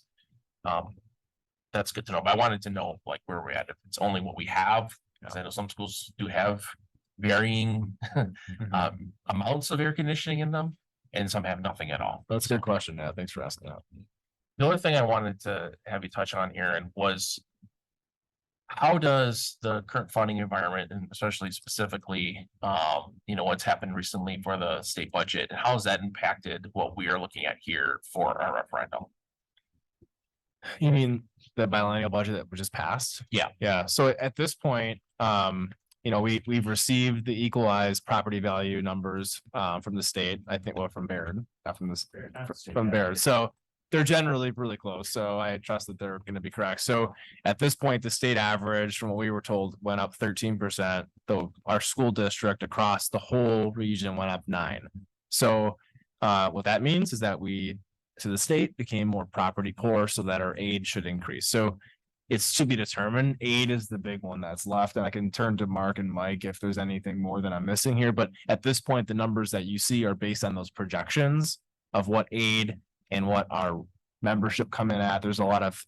That's good to know, but I wanted to know like where we're at, if it's only what we have, because I know some schools do have varying amounts of air conditioning in them, and some have nothing at all. That's a good question, Matt. Thanks for asking that. The other thing I wanted to have you touch on, Aaron, was how does the current funding environment, and especially specifically, what's happened recently for the state budget, and how has that impacted what we are looking at here for our referendum? You mean the biennial budget that was just passed? Yeah. Yeah. So at this point, we've received the equalized property value numbers from the state. I think, well, from Baird, not from this, from Baird. So they're generally really close. So I trust that they're going to be correct. So at this point, the state average, from what we were told, went up 13%. Though our school district across the whole region went up 9%. So what that means is that the state became more property poor, so that our aid should increase. So it's to be determined. Aid is the big one that's left. And I can turn to Mark and Mike if there's anything more that I'm missing here. But at this point, the numbers that you see are based on those projections of what aid and what our membership come in at. There's a lot of,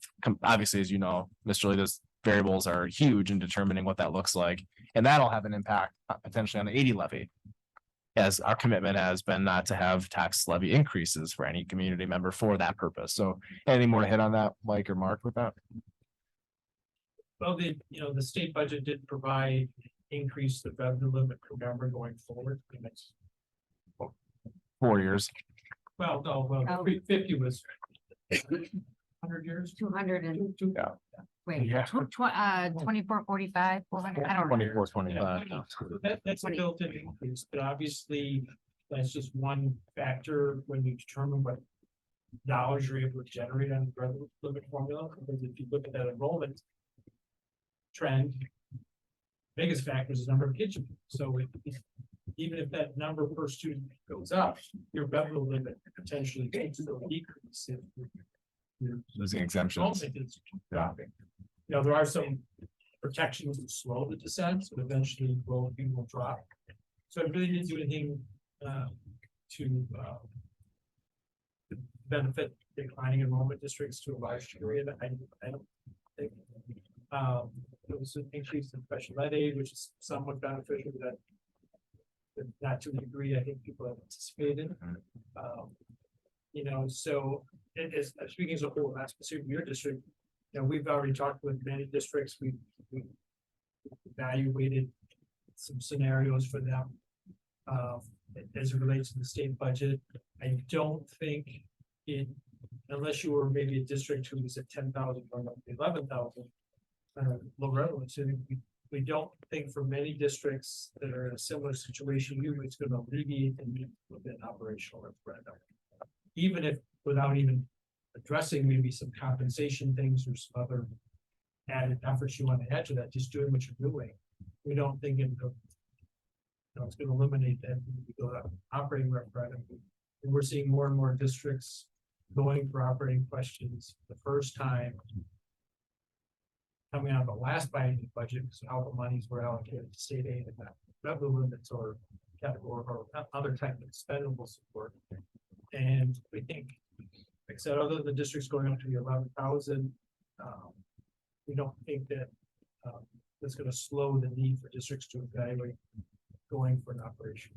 obviously, as you know, Mr. Lee, those variables are huge in determining what that looks like. And that'll have an impact potentially on the 80 levy. as our commitment has been not to have tax levy increases for any community member for that purpose. So anything more to hit on that, Mike or Mark, with that? Well, the state budget did provide increase the revenue limit per member going forward. The next 4 years. Well, no, well, Oh. 50 was 100 years. 200 and, Yeah. wait, Yeah. 24, 45, 400, I don't know. 24, 25. That's a 20. built-in increase, but obviously that's just one factor when you determine what dollars you're able to generate on the revenue limit formula. Because if you look at that enrollment trend, biggest factor is the number of kids. So even if that number per student goes up, your revenue limit potentially can still decrease. If your Losing exemptions. enrollment is dropping. There are some protections that slow the descent, but eventually will drop. So it really didn't do anything to benefit declining enrollment districts to a large degree. I don't think. There was an increase in special ed aid, which is somewhat beneficial, but not to the degree I think people have anticipated. So it is, speaking as a whole, not specific to your district, we've already talked with many districts. We evaluated some scenarios for them as it relates to the state budget. I don't think unless you were maybe a district who was at 10,000 or 11,000, low revenue, so we don't think for many districts that are in a similar situation, it's going to alleviate the need for an operational referendum. Even if without even addressing maybe some compensation things or some other added efforts you want to add to that, just doing what you're doing. We don't think it's going to eliminate that operating referendum. And we're seeing more and more districts going for operating questions the first time coming out of the last biennial budget, so how the monies were allocated to state aid and not revenue limits or category or other type of expendable support. And we think, like I said, other than the districts going up to the 11,000, we don't think that that's going to slow the need for districts to evaluate going for an operation.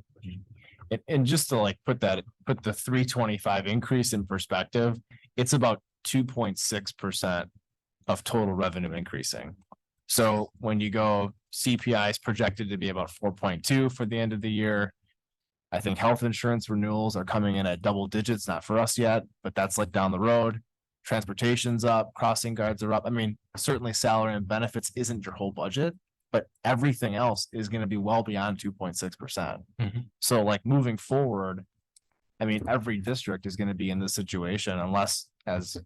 And just to put the 325 increase in perspective, it's about 2.6% of total revenue increasing. So when you go, CPI is projected to be about 4.2 for the end of the year. I think health insurance renewals are coming in at double digits, not for us yet, but that's down the road. Transportation's up, crossing guards are up. I mean, certainly salary and benefits isn't your whole budget, but everything else is going to be well beyond 2.6%. So moving forward, I mean, every district is going to be in this situation unless, as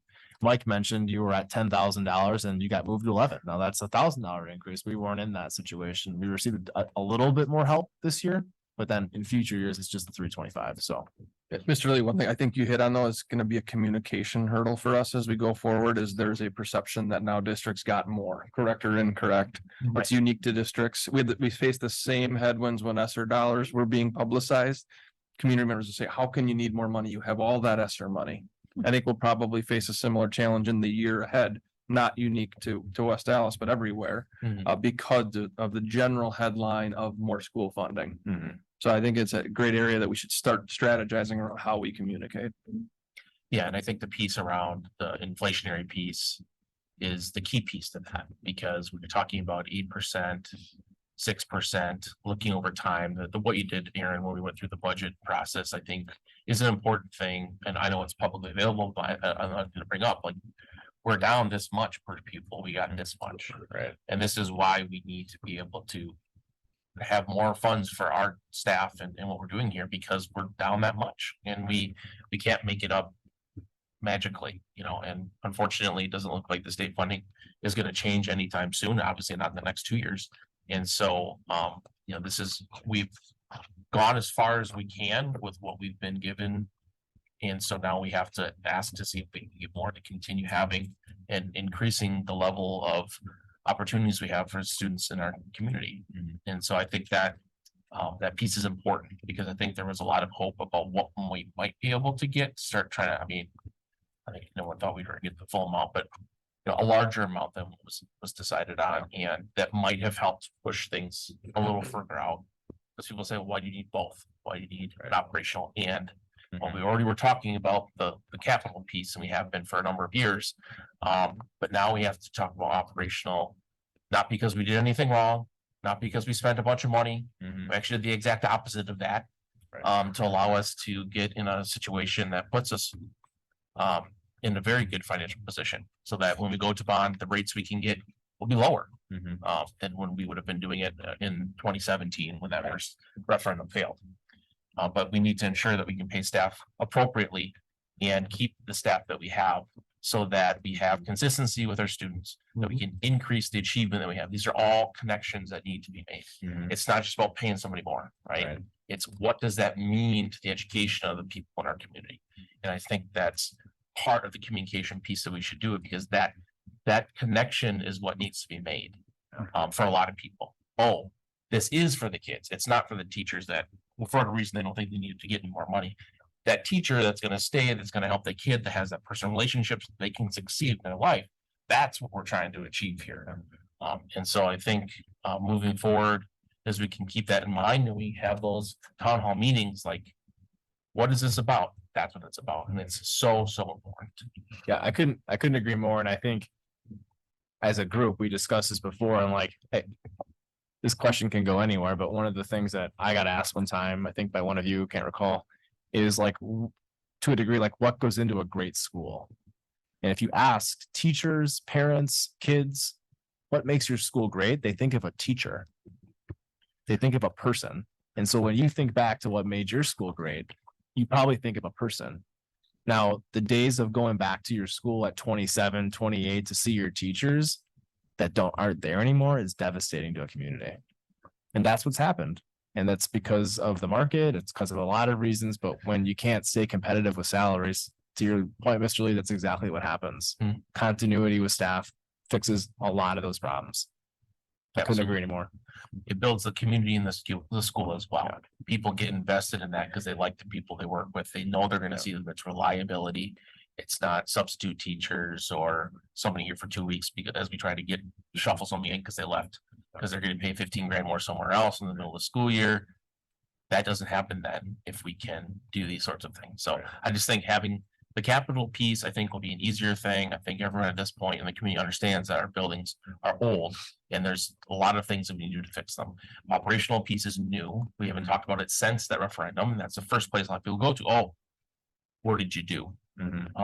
Mike mentioned, you were at $10,000 and you got moved to 11. Now that's $1,000 increase. We weren't in that situation. We received a little bit more help this year, but then in future years, it's just the 325. So Mr. Lee, one thing I think you hit on though is going to be a communication hurdle for us as we go forward is there's a perception that now districts got more, correct or incorrect. What's unique to districts, we faced the same headwinds when ESSER dollars were being publicized. Community members will say, how can you need more money? You have all that ESSER money. I think we'll probably face a similar challenge in the year ahead, not unique to West Dallas, but everywhere, because of the general headline of more school funding. So I think it's a great area that we should start strategizing around how we communicate. Yeah, and I think the piece around the inflationary piece is the key piece to that, because we're talking about 8%, 6%, looking over time, the what you did, Aaron, when we went through the budget process, I think is an important thing. And I know it's publicly available, but I'm not going to bring up, we're down this much per pupil, we got this much. Right. And this is why we need to be able to have more funds for our staff and what we're doing here, because we're down that much and we can't make it up magically, and unfortunately, it doesn't look like the state funding is going to change anytime soon, obviously not in the next 2 years. And so, we've gone as far as we can with what we've been given. And so now we have to ask to see if we can get more to continue having and increasing the level of opportunities we have for students in our community. And so I think that that piece is important, because I think there was a lot of hope about what we might be able to get, start trying to, I think no one thought we were gonna get the full amount, but a larger amount than was decided on, and that might have helped push things a little further out. Because people say, why do you need both? Why do you need an operational and? Well, we already were talking about the capital piece and we have been for a number of years. But now we have to talk about operational, not because we did anything wrong, not because we spent a bunch of money. We actually did the exact opposite of that. To allow us to get in a situation that puts us in a very good financial position. So that when we go to bond, the rates we can get will be lower. Than when we would have been doing it in 2017 when that first referendum failed. But we need to ensure that we can pay staff appropriately and keep the staff that we have so that we have consistency with our students, that we can increase the achievement that we have. These are all connections that need to be made. It's not just about paying somebody more, right? It's what does that mean to the education of the people in our community? And I think that's part of the communication piece that we should do it because that connection is what needs to be made for a lot of people. Oh, this is for the kids. It's not for the teachers that, well, for whatever reason, they don't think they need to get any more money. That teacher that's going to stay, that's going to help the kid that has that personal relationship, so they can succeed in their life. That's what we're trying to achieve here. And so I think moving forward, as we can keep that in mind and we have those town hall meetings, like, what is this about? That's what it's about. And it's so important. Yeah, I couldn't agree more. And I think as a group, we discussed this before and like, hey, this question can go anywhere. But one of the things that I got asked one time, I think by one of you, can't recall, is like, to a degree, like what goes into a great school? And if you ask teachers, parents, kids, what makes your school great? They think of a teacher. They think of a person. And so when you think back to what made your school great, you probably think of a person. Now, the days of going back to your school at 27, 28 to see your teachers that aren't there anymore is devastating to a community. And that's what's happened. And that's because of the market. It's because of a lot of reasons. But when you can't stay competitive with salaries, to your point, Mr. Lee, that's exactly what happens. Continuity with staff fixes a lot of those problems. I couldn't agree anymore. It builds the community in the school as well. People get invested in that because they like the people they work with. They know they're going to see that it's reliability. It's not substitute teachers or somebody here for 2 weeks because as we try to shuffle somebody in because they left because they're going to pay 15 grand more somewhere else in the middle of the school year. That doesn't happen then if we can do these sorts of things. So I just think having the capital piece, I think, will be an easier thing. I think everyone at this point in the community understands that our buildings are old and there's a lot of things that we need to do to fix them. Operational piece is new. We haven't talked about it since that referendum. And that's the first place a lot of people go to. Oh, what did you do?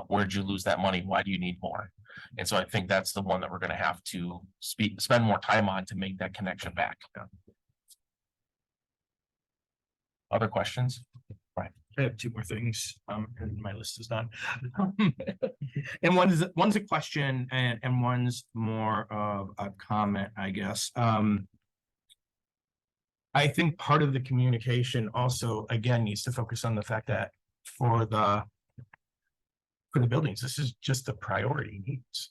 Where did you lose that money? Why do you need more? And so I think that's the one that we're going to have to spend more time on to make that connection back. Other questions? Right. I have two more things. And my list is done. And one's a question and one's more of a comment, I guess. I think part of the communication also, again, needs to focus on the fact that for the buildings, this is just the priority needs.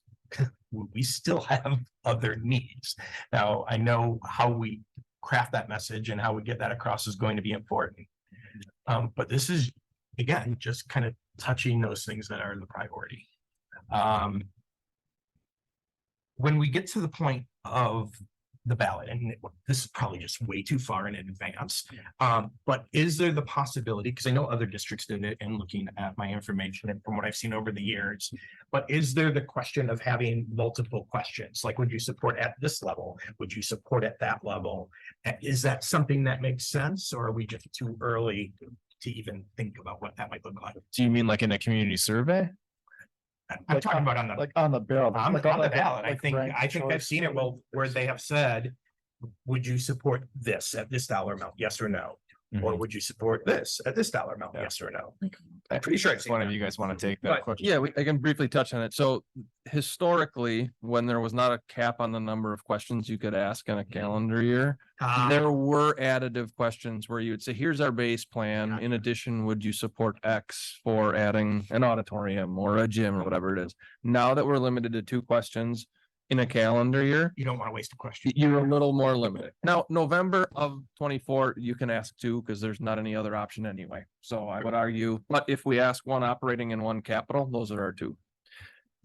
We still have other needs. Now, I know how we craft that message and how we get that across is going to be important. But this is, again, just kind of touching those things that are the priority. When we get to the point of the ballot, and this is probably just way too far in advance, but is there the possibility, because I know other districts did it and looking at my information and from what I've seen over the years, but is there the question of having multiple questions? Like, would you support at this level? Would you support at that level? Is that something that makes sense, or are we just too early to even think about what that might look like? Do you mean like in a community survey? I'm talking about on the Like on the bill. on like the like- ballot. I like think ranked I've seen it choice. where they have said, would you support this at this dollar amount? Yes or no? Or would you support this at this dollar amount? Yes or no? I'm pretty sure I've seen One of that. you guys want to take that But- question? Yeah, I can briefly touch on it. So historically, when there was not a cap on the number of questions you could ask in a calendar year, there were additive questions where you would say, here's our base plan. In addition, would you support X for adding an auditorium or a gym or whatever it is? Now that we're limited to 2 questions in a calendar year, You don't want to waste a question. you're a little more limited. Now, November of 24, you can ask 2 because there's not any other option anyway. So I would argue, but if we ask 1 operating and 1 capital, those are our 2.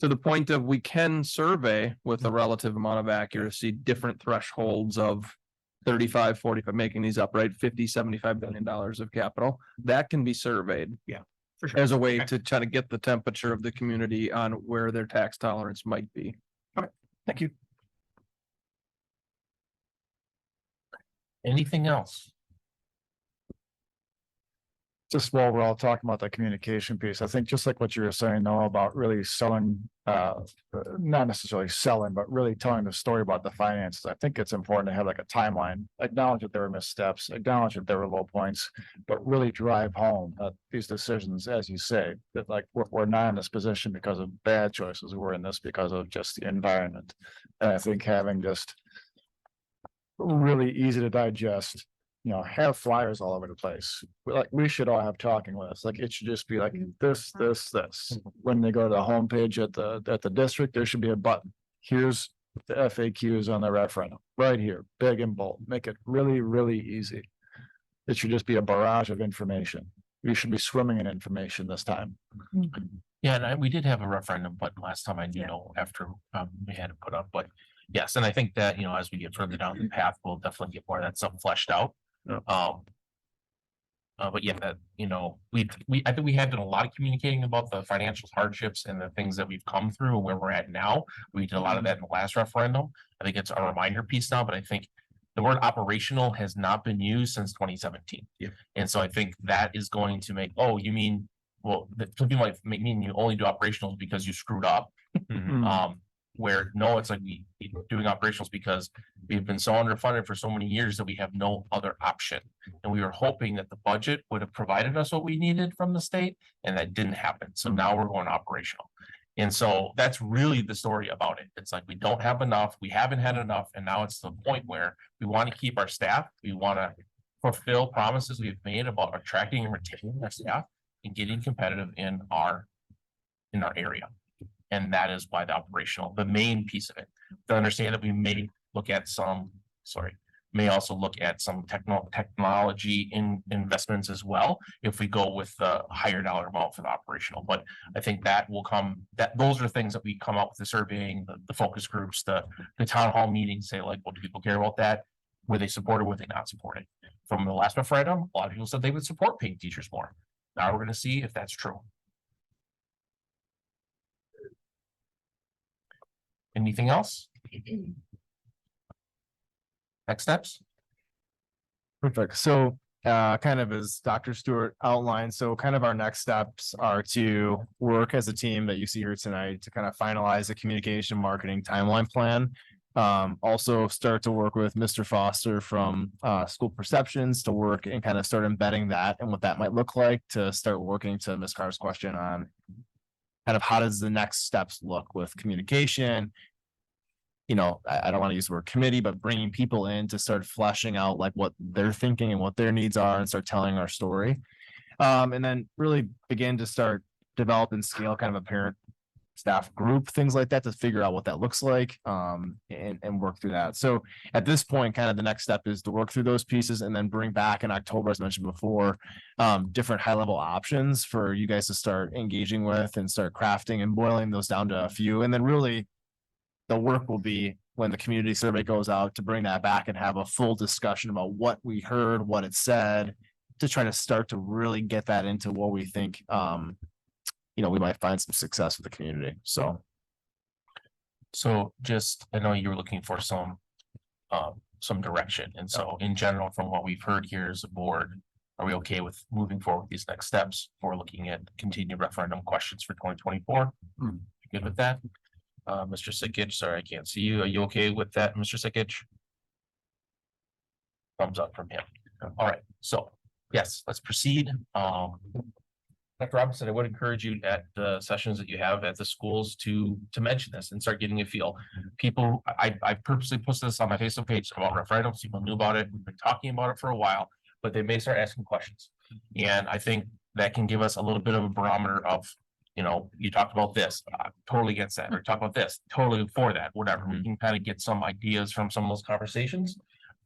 To the point of we can survey with a relative amount of accuracy, different thresholds of 35, 45, making these up, right? 50, $75 billion of capital, that can be surveyed. For sure. As a way Okay. to try to get the temperature of the community on where their tax tolerance might be. Thank you. Anything else? Just while we're all talking about the communication piece, I think just like what you were saying, Noah, about really selling, not necessarily selling, but really telling the story about the finances. I think it's important to have like a timeline, acknowledge that there were missteps, acknowledge that there were low points, but really drive home these decisions, as you say, that like we're not in this position because of bad choices. We're in this because of just the environment. And I think having just really easy to digest, have flyers all over the place. We should all have talking lists. Like, it should just be like this. When they go to the homepage at the district, there should be a button. Here's the FAQs on the referendum, right here, big and bold. Make it really, really easy. It should just be a barrage of information. We should be swimming in information this time. Yeah, and we did have a referendum button last time, I do know, after we had it put up, but yes, and I think that, as we get further down the path, we'll definitely get more of that stuff fleshed out. But yeah, that, I think we have done a lot of communicating about the financial hardships and the things that we've come through and where we're at now. We did a lot of that in the last referendum. I think it's a reminder piece now, but I think the word operational has not been used since 2017. Yeah. And so I think that is going to make, oh, you mean, well, some people might mean you only do operationals because you screwed up. Where no, it's like we doing operationals because we've been so underfunded for so many years that we have no other option. And we were hoping that the budget would have provided us what we needed from the state, and that didn't happen. So now we're going operational. And so that's really the story about it. It's like we don't have enough, we haven't had enough, and now it's the point where we want to keep our staff, we want to fulfill promises we've made about attracting and retaining our staff and getting competitive in our area. And that is why the main piece of it, to understand that we may look at may also look at some technology investments as well, if we go with the higher dollar amount for the operational. But I think that will come, those are things that we come up with the surveying, the focus groups, the town hall meetings, say like, well, do people care about that? Were they supported, were they not supported? From the last referendum, a lot of people said they would support paying teachers more. Now we're gonna see if that's true. Anything else? Next steps? Perfect. So kind of as Dr. Stewart outlined, so kind of our next steps are to work as a team that you see here tonight to kind of finalize the communication marketing timeline plan. Also start to work with Mr. Foster from School Perceptions to work and kind of start embedding that and what that might look like, to start working to Ms. Carr's question on kind of how does the next steps look with communication. I don't want to use the word committee, but bringing people in to start fleshing out like what they're thinking and what their needs are and start telling our story. And then really begin to start develop and scale kind of a parent staff group, things like that, to figure out what that looks like, and work through that. So at this point, kind of the next step is to work through those pieces and then bring back in October, as mentioned before, different high level options for you guys to start engaging with and start crafting and boiling those down to a few. And then really the work will be when the community survey goes out to bring that back and have a full discussion about what we heard, what it said, to try to start to really get that into what we think, we might find some success with the community. So just, I know you were looking for some direction. And so in general, from what we've heard here as a board, are we okay with moving forward with these next steps for looking at continued referendum questions for 2024? Good with that? Mr. Sikich, sorry, I can't see you. Are you okay with that, Mr. Sikich? Thumbs up from him. All right, so yes, let's proceed. Dr. Robinson, I would encourage you at the sessions that you have at the schools to mention this and start getting a feel. People, I purposely put this on my Facebook page about referendums. People knew about it. We've been talking about it for a while, but they may start asking questions. And I think that can give us a little bit of a barometer of, you talked about this, totally against that, or talk about this, totally for that, whatever. We can kind of get some ideas from some of those conversations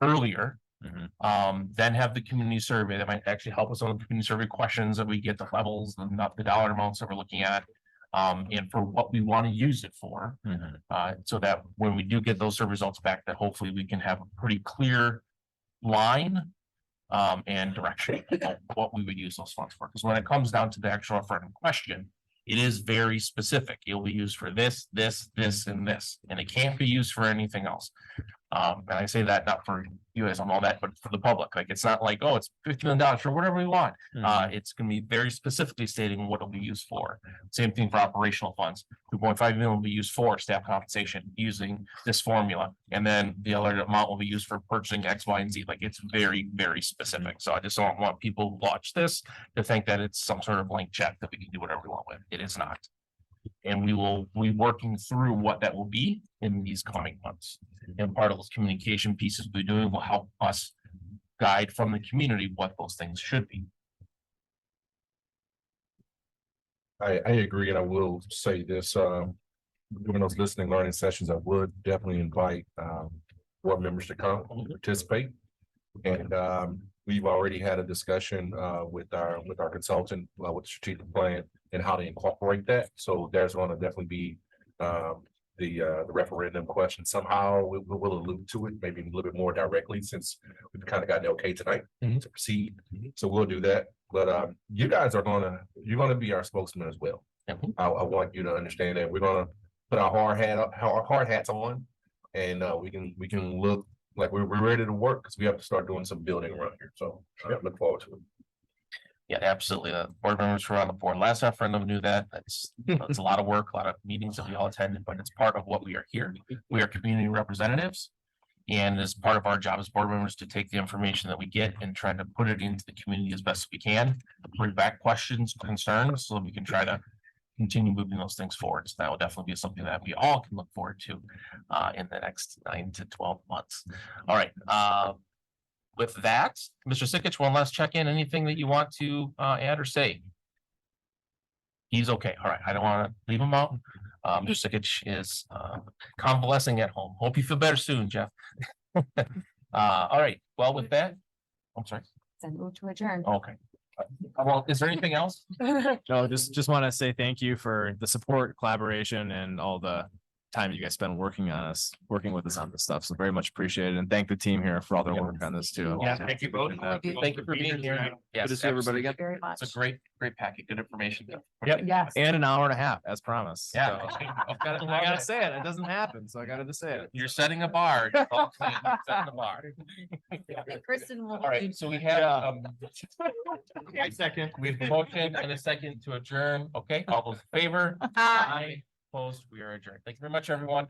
earlier. Then have the community survey that might actually help us on the community survey questions that we get, the levels and not the dollar amounts that we're looking at, and for what we want to use it for. So that when we do get those survey results back, that hopefully we can have a pretty clear line and direction of what we would use those funds for. Because when it comes down to the actual referendum question, it is very specific. It'll be used for this, this, and this, and it can't be used for anything else. And I say that not for you guys on all that, but for the public. Like, it's not like, oh, it's $50 million for whatever we want. It's gonna be very specifically stating what it'll be used for. Same thing for operational funds. 2.5 million will be used for staff compensation using this formula. And then the other amount will be used for purchasing X, Y, and Z. Like, it's very, very specific. So I just don't want people who watch this to think that it's some sort of blank check that we can do whatever we want with. It is not. And we will be working through what that will be in these coming months. And part of those communication pieces we're doing will help us guide from the community what those things should be. I agree, and I will say this, during those listening, learning sessions, I would definitely invite, board members to come and participate. And, we've already had a discussion, with our consultant, with the strategic plan and how to incorporate that. So there's going to definitely be, the referendum question. Somehow we will allude to it, maybe a little bit more directly, since we've kind of gotten the okay tonight to proceed. So we'll do that. But, you guys you're gonna be our spokesman as well. I want you to understand that we're gonna put our hard hats on, and we can look like we're ready to work, because we have to start doing some building around here. So I look forward to it. Yeah, absolutely. The board members who are on the board last referendum knew that. That's a lot of work, a lot of meetings that we all attended, but it's part of what we are here. We are community representatives. And as part of our job as board members to take the information that we get and try to put it into the community as best we can, bring back questions, concerns, so we can try to continue moving those things forward. So that will definitely be something that we all can look forward to in the next 9 to 12 months. All right. With that, Mr. Sikich, one last check-in. Anything that you want to add or say? He's okay. All right. I don't want to leave him out. Mr. Sikich is convalescing at home. Hope you feel better soon, Jeff. All right. Well, with that, I'm sorry. Then move to adjourn. Okay. Well, is there anything else? No, just want to say thank you for the support, collaboration, and all the time you guys spend working with us on this stuff. So very much appreciated, and thank the team here for all their work on this too. Yeah, thank you both. Thank you for being here. Yes, Good to see everybody again. Very much. It's a great packet, good information. Yep. Yes. And an hour and a half, as promised. Yeah. So, I gotta say it. It doesn't happen, so I gotta just say it. You're setting a bar. You're setting a bar. Kristen will. All right, so we have, I second. we have a motion and a second to adjourn. Okay, all those in favor? Aye. Opposed, we are adjourned. Thank you very much, everyone.